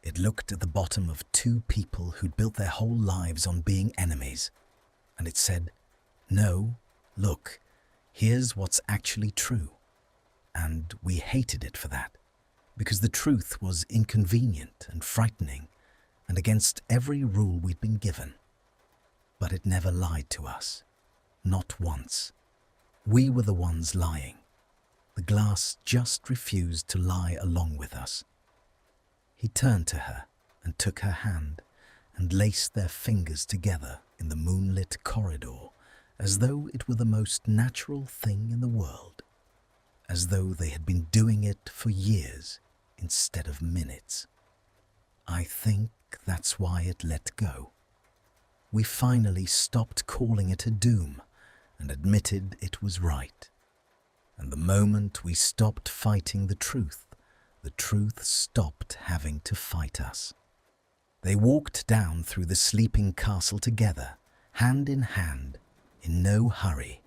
It looked at the bottom of two people who'd built their whole lives on being enemies, and it said, "No, look, here's what's actually true." And we hated it for that, because the truth was inconvenient and frightening and against every rule we'd been given. But it never lied to us. Not once. We were the ones lying. The glass just refused to lie along with us. He turned to her and took her hand and laced their fingers together in the moonlit corridor as though it were the most natural thing in the world, as though they had been doing it for years instead of minutes. I think that's why it let go. We finally stopped calling it a doom and admitted it was right. And the moment we stopped fighting the truth stopped having to fight us. They walked down through the sleeping castle together, hand in hand, in no hurry,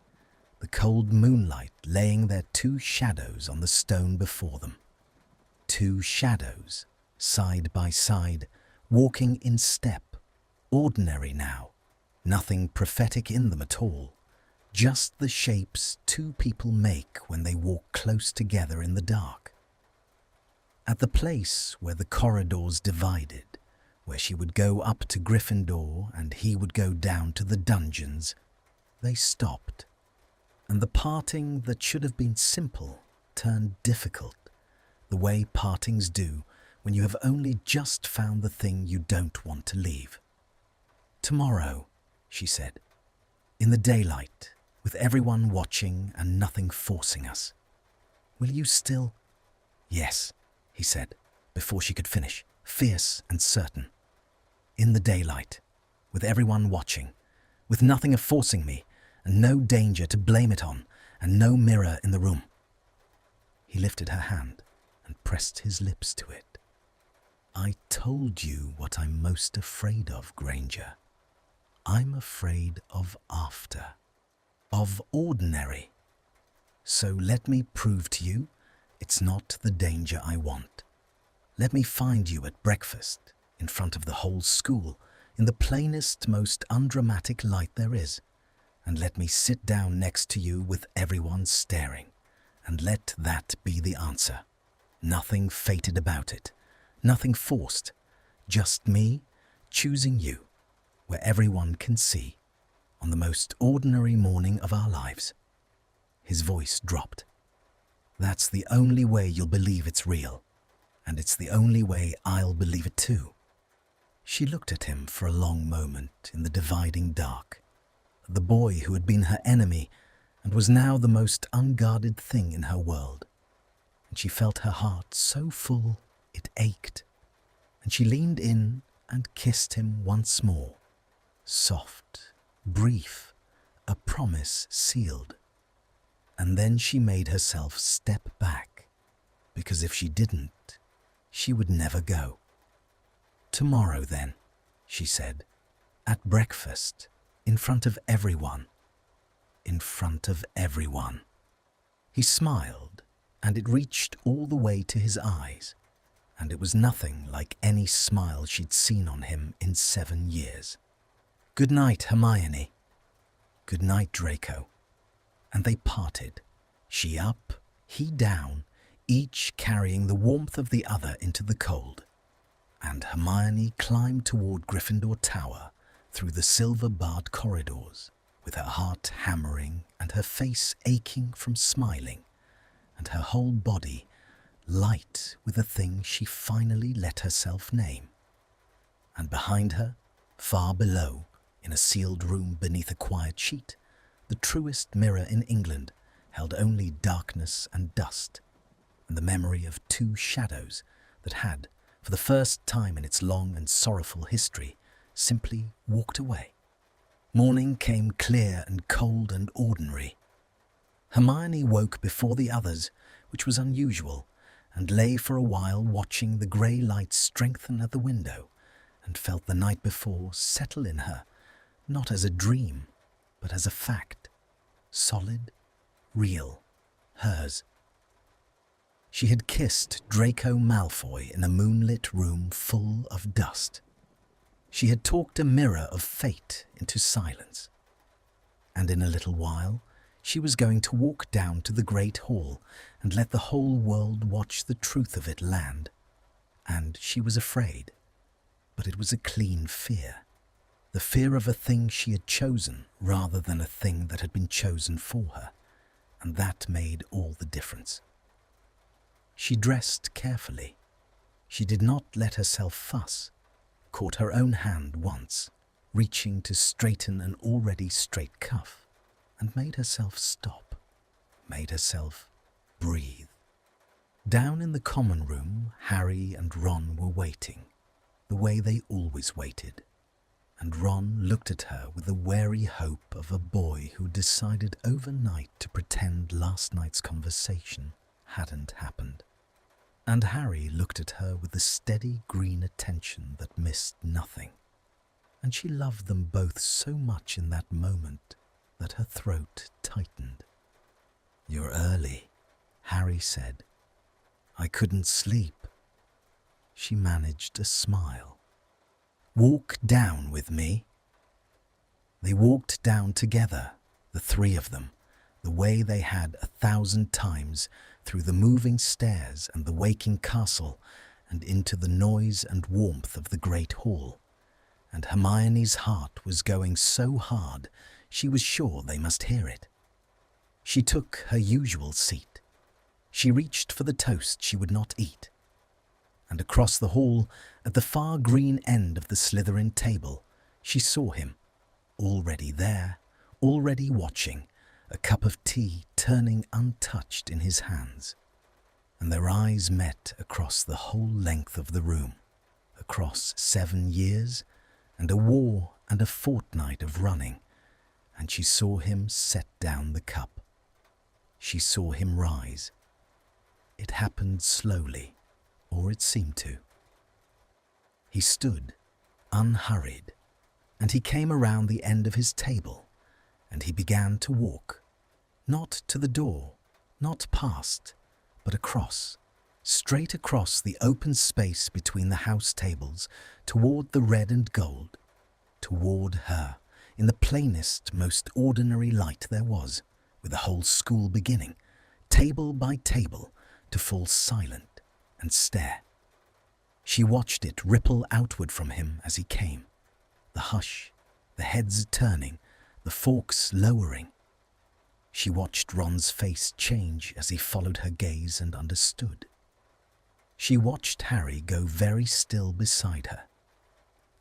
the cold moonlight laying their two shadows on the stone before them. Two shadows, side by side, walking in step, ordinary now, nothing prophetic in them at all, just the shapes two people make when they walk close together in the dark. At the place where the corridors divided, where she would go up to Gryffindor and he would go down to the dungeons, they stopped, and the parting that should have been simple turned difficult, the way partings do when you have only just found the thing you don't want to leave. "Tomorrow," she said, "in the daylight, with everyone watching and nothing forcing us. Will you still—" "Yes," he said, before she could finish, fierce and certain. "In the daylight, with everyone watching, with nothing forcing me, and no danger to blame it on, and no mirror in the room." He lifted her hand and pressed his lips to it. "I told you what I'm most afraid of, Granger. I'm afraid of after, of ordinary. So let me prove to you it's not the danger I want. Let me find you at breakfast, in front of the whole school, in the plainest, most undramatic light there is, and let me sit down next to you with everyone staring, and let that be the answer. Nothing fated about it, nothing forced, just me choosing you, where everyone can see, on the most ordinary morning of our lives." His voice dropped. "That's the only way you'll believe it's real, and it's the only way I'll believe it too." She looked at him for a long moment in the dividing dark, the boy who had been her enemy and was now the most unguarded thing in her world. And she felt her heart so full it ached, and she leaned in and kissed him once more, soft, brief, a promise sealed. And then she made herself step back, because if she didn't, she would never go. "Tomorrow then," she said, "at breakfast, in front of everyone." In front of everyone. He smiled, and it reached all the way to his eyes, and it was nothing like any smile she'd seen on him in 7 years. "Good night, Hermione." "Good night, Draco." And they parted, she up, he down, each carrying the warmth of the other into the cold. And Hermione climbed toward Gryffindor Tower through the silver-barred corridors, with her heart hammering and her face aching from smiling, and her whole body light with the thing she finally let herself name. And behind her, far below, in a sealed room beneath a quiet sheet, the truest mirror in England held only darkness and dust, and the memory of two shadows that had, for the first time in its long and sorrowful history, simply walked away. Morning came clear and cold and ordinary. Hermione woke before the others, which was unusual, and lay for a while watching the grey light strengthen at the window, and felt the night before settle in her, not as a dream, but as a fact, solid, real, hers. She had kissed Draco Malfoy in a moonlit room full of dust. She had talked a mirror of fate into silence. And in a little while, she was going to walk down to the great hall and let the whole world watch the truth of it land. And she was afraid, but it was a clean fear. The fear of a thing she had chosen rather than a thing that had been chosen for her, and that made all the difference. difference. She dressed carefully. She did not let herself fuss, caught her own hand once, reaching to straighten an already straight cuff, and made herself stop, made herself breathe. Down in the common room, Harry and Ron were waiting, the way they always waited, and Ron looked at her with the wary hope of a boy who decided overnight to pretend last night's conversation hadn't happened. And Harry looked at her with the steady green attention that missed nothing, and she loved them both so much in that moment that her throat tightened. "You're early," Harry said. "I couldn't sleep." She managed a smile. "Walk down with me." They walked down together, the three of them, the way they had 1,000 times, through the moving stairs and the waking castle and into the noise and warmth of the great hall. And Hermione's heart was going so hard she was sure they must hear it. She took her usual seat. She reached for the toast she would not eat. And across the hall, at the far green end of the Slytherin table, she saw him, already there, already watching, a cup of tea turning untouched in his hands. And their eyes met across the whole length of the room, across 7 years, and a war and a fortnight of running, and she saw him set down the cup. She saw him rise. It happened slowly, or it seemed to. He stood, unhurried, and he came around the end of his table, and he began to walk, not to the door, not past, but across, straight across the open space between the house tables, toward the red and gold, toward her, in the plainest, most ordinary light there was, with the whole school beginning, table by table, to fall silent and stare. She watched it ripple outward from him as he came, the hush, the heads turning, the forks lowering. She watched Ron's face change as he followed her gaze and understood. She watched Harry go very still beside her,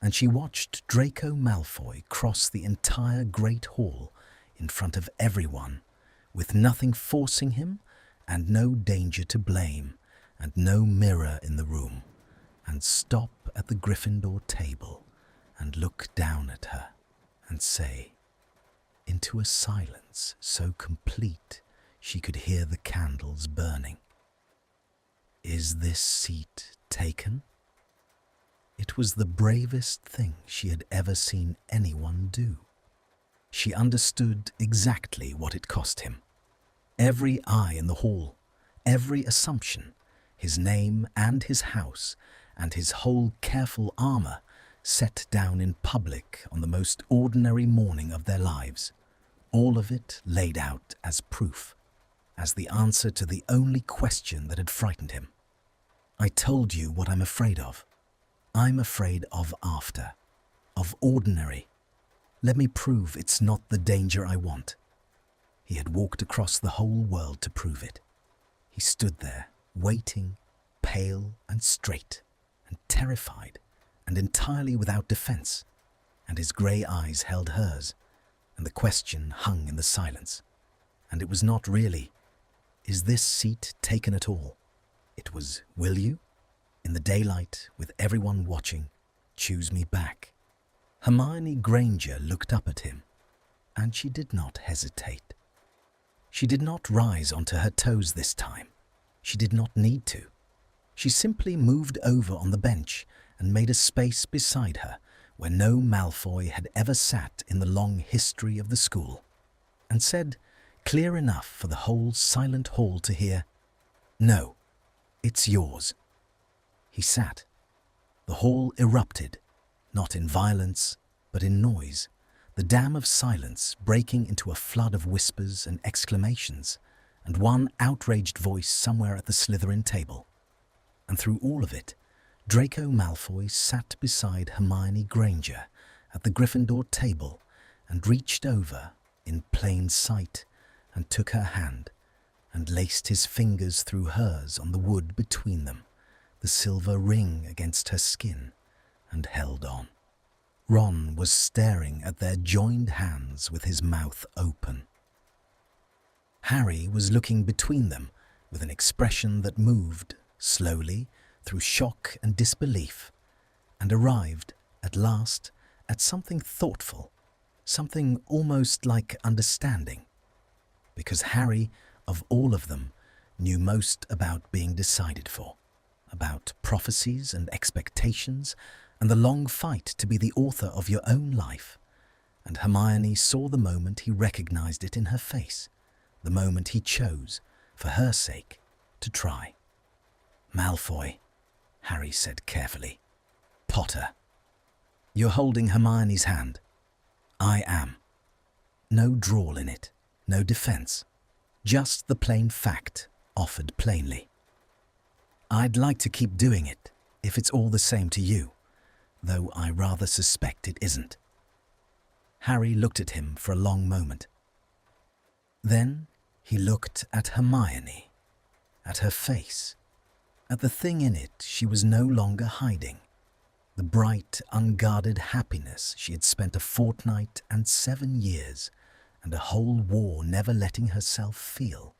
and she watched Draco Malfoy cross the entire great hall in front of everyone, with nothing forcing him and no danger to blame and no mirror in the room, and stop at the Gryffindor table and look down at her and say, into a silence so complete she could hear the candles burning, "Is this seat taken?" It was the bravest thing she had ever seen anyone do. She understood exactly what it cost him. Every eye in the hall, every assumption, his name and his house, and his whole careful armor set down in public on the most ordinary morning of their lives, all of it laid out as proof, as the answer to the only question that had frightened him. "I told you what I'm afraid of. I'm afraid of after, of ordinary. Let me prove it's not the danger I want." He had walked across the whole world to prove it. He stood there, waiting, pale and straight, and terrified, and entirely without defense, and his grey eyes held hers, and the question hung in the silence. And it was not really, "Is this seat taken at all?" It was, "Will you, in the daylight, with everyone watching, choose me back?" Hermione Granger looked up at him, and she did not hesitate. She did not rise onto her toes this time. She did not need to. She simply moved over on the bench and made a space beside her where no Malfoy had ever sat in the long history of the school, and said, clear enough for the whole silent hall to hear, "No, it's yours." He sat. The hall erupted, not in violence, but in noise, the dam of silence breaking into a flood of whispers and exclamations, and one outraged voice somewhere at the Slytherin table. And through all of it, Draco Malfoy sat beside Hermione Granger at the Gryffindor table and reached over, in plain sight, and took her hand, and laced his fingers through hers on the wood between them, the silver ring against her skin, and held on. Ron was staring at their joined hands with his mouth open. Harry was looking between them with an expression that moved slowly through shock and disbelief, and arrived, at last, at something thoughtful, something almost like understanding. Because Harry, of all of them, knew most about being decided for, about prophecies and expectations, and the long fight to be the author of your own life. And Hermione saw the moment he recognized it in her face, the moment he chose, for her sake, to try. "Malfoy," Harry said carefully. "Potter. You're holding Hermione's hand. I am. No drawl in it, no defense, just the plain fact offered plainly. I'd like to keep doing it if it's all the same to you, though I rather suspect it isn't." Harry looked at him for a long moment. Then he looked at Hermione, at her face, at the thing in it she was no longer hiding, the bright, unguarded happiness she had spent a fortnight and 7 years and a whole war never letting herself feel.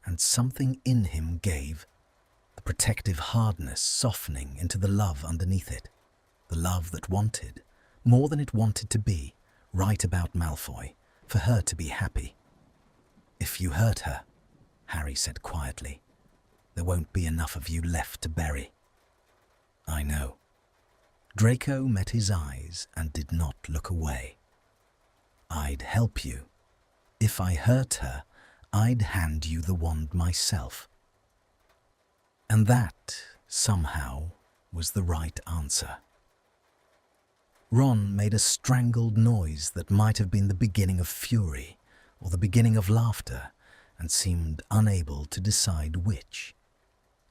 And something in him gave, the protective hardness softening into the love underneath it, the love that wanted, more than it wanted to be, right about Malfoy, for her to be happy. "If you hurt her," Harry said quietly, "there won't be enough of you left to bury." "I know." Draco met his eyes and did not look away. "I'd help you. If I hurt her, I'd hand you the wand myself." And that, somehow, was the right answer. Ron made a strangled noise that might have been the beginning of fury or the beginning of laughter, and seemed unable to decide which.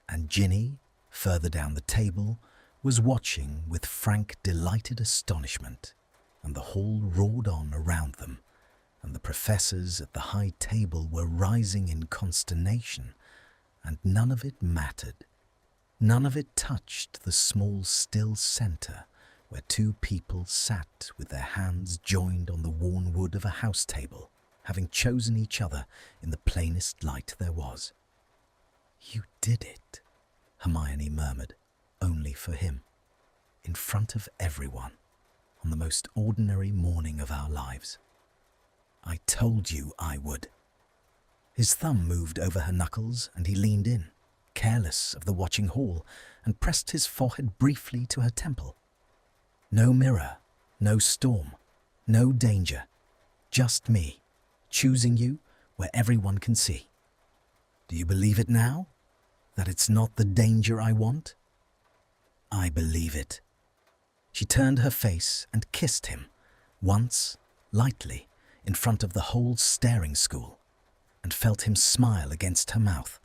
And Ginny, further down the table, was watching with frank, delighted astonishment, and the hall roared on around them, and the professors at the high table were rising in consternation, and none of it mattered. None of it touched the small, still centre where two people sat with their hands joined on the worn wood of a house table, having chosen each other in the plainest light there was. "You did it," Hermione murmured, "only for him, in front of everyone, on the most ordinary morning of our lives. I told you I would." His thumb moved over her knuckles, and he leaned in, careless of the watching hall, and pressed his forehead briefly to her temple. "No mirror, no storm, no danger, just me, choosing you where everyone can see. Do you believe it now? That it's not the danger I want?" "I believe it." She turned her face and kissed him, once, lightly, in front of the whole staring school, and felt him smile against her mouth,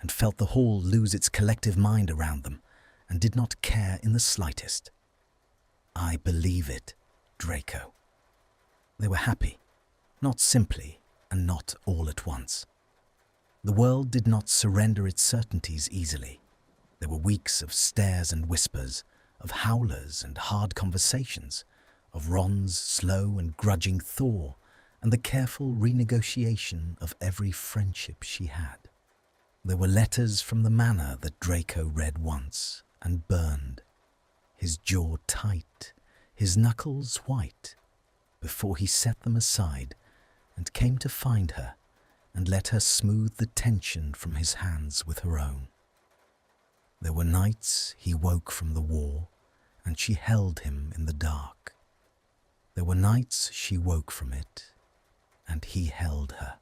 and felt the hall lose its collective mind around them, and did not care in the slightest. "I believe it, Draco." They were happy, not simply and not all at once. The world did not surrender its certainties easily. There were weeks of stares and whispers, of howlers and hard conversations, of Ron's slow and grudging thaw, and the careful renegotiation of every friendship she had. There were letters from the manor that Draco read once and burned, his jaw tight, his knuckles white, before he set them aside and came to find her and let her smooth the tension from his hands with her own. There were nights he woke from the war and she held him in the dark. There were nights she woke from it and he held her.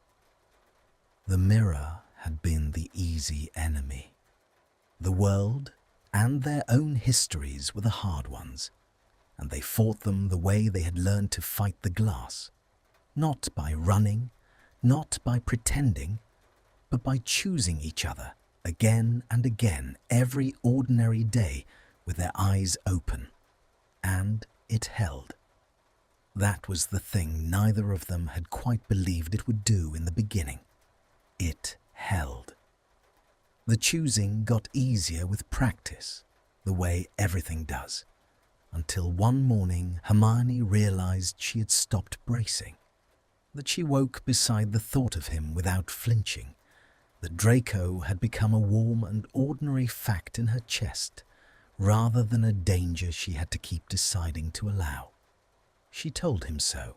The mirror had been the easy enemy. The world and their own histories were the hard ones, and they fought them the way they had learned to fight the glass, not by running, not by pretending, but by choosing each other again and again every ordinary day with their eyes open. And it held. That was the thing neither of them had quite believed it would do in the beginning. It held. The choosing got easier with practice, the way everything does, until one morning Hermione realized she had stopped bracing, that she woke beside the thought of him without flinching, that Draco had become a warm and ordinary fact in her chest, rather than a danger she had to keep deciding to allow. She told him so,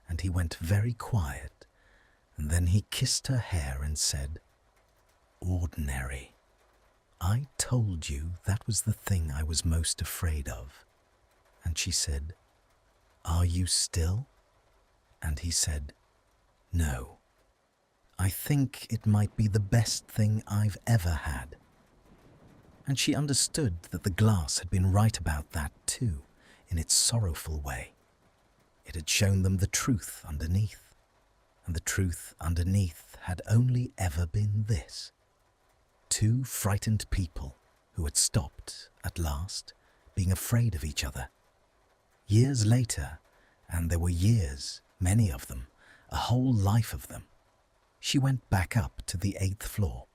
and he went very quiet, and then he kissed her hair and said, "Ordinary. I told you that was the thing I was most afraid of." And she said, "Are you still?" And he said, "No. I think it might be the best thing I've ever had." And she understood that the glass had been right about that too, in its sorrowful way. It had shown them the truth underneath, and the truth underneath had only ever been this: two frightened people who had stopped, at last, being afraid of each other. Years later, and there were years, many of them, a whole life of them, she went back up to the 8th floor.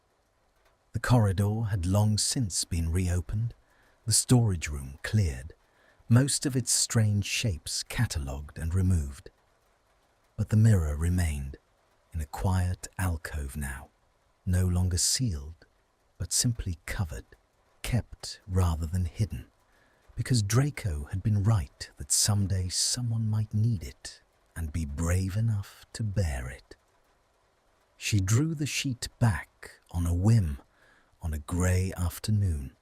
The corridor had long since been reopened, the storage room cleared, most of its strange shapes catalogued and removed. But the mirror remained, in a quiet alcove now, no longer sealed, but simply covered, kept rather than hidden, because Draco had been right that someday someone might need it and be brave enough to bear it. She drew the sheet back on a whim on a grey afternoon,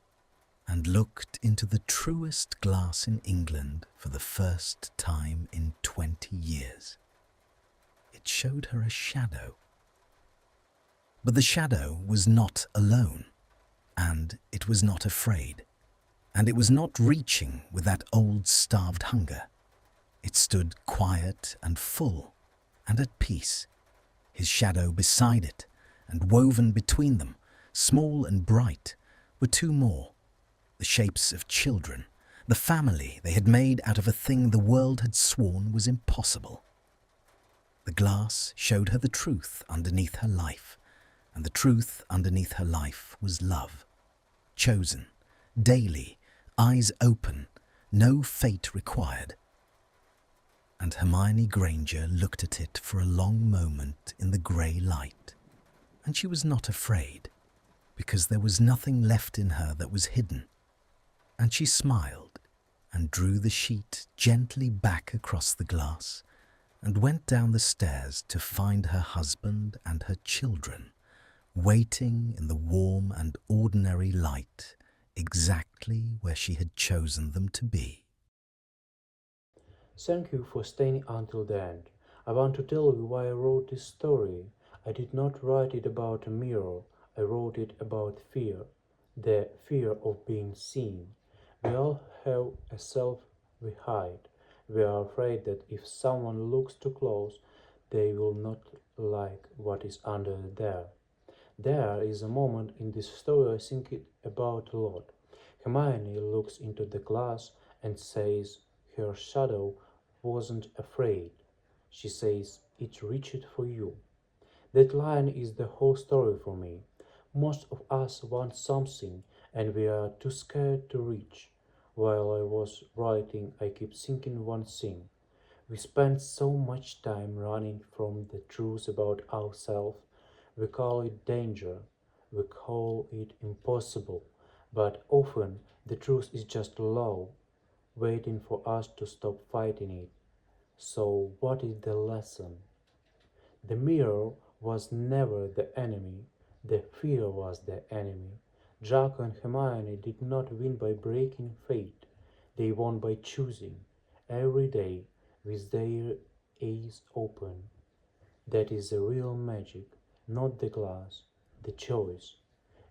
and looked into the truest glass in England for the first time in 20 years. It showed her a shadow. But the shadow was not alone, and it was not afraid, and it was not reaching with that old starved hunger. It stood quiet and full, and at peace, his shadow beside it, and woven between them, small and bright, were two more, the shapes of children, the family they had made out of a thing the world had sworn was impossible. The glass showed her the truth underneath her life, and the truth underneath her life was love. Chosen, daily, eyes open, no fate required. And Hermione Granger looked at it for a long moment in the grey light, and she was not afraid, because there was nothing left in her that was hidden. And she smiled and drew the sheet gently back across the glass and went down the stairs to find her husband and her children waiting in the warm and ordinary light exactly where she had chosen them to be. Thank you for staying until the end. I want to tell you why I wrote this story. I did not write it about a mirror, I wrote it about fear. The fear of being seen. We all have a self we hide. We are afraid that if someone looks too close, they will not like what is under there. There is a moment in this story I think about a lot. Hermione looks into the glass and says her shadow wasn't afraid. She says, "It reached for you." That line is the whole story for me. Most of us want something and we are too scared to reach. While I was writing, I kept thinking one thing. We spend so much time running from the truth about ourselves. We call it danger, we call it impossible, but often the truth is just love, waiting for us to stop fighting it. So, what is the lesson? The mirror was never the enemy, the fear was the enemy. Draco and Hermione did not win by breaking fate, they won by choosing, every day, with their eyes open. That is the real magic, not the glass, the choice.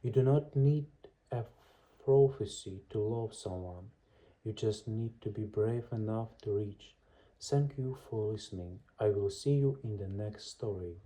You do not need a prophecy to love someone. You just need to be brave enough to reach. Thank you for listening. I will see you in the next story.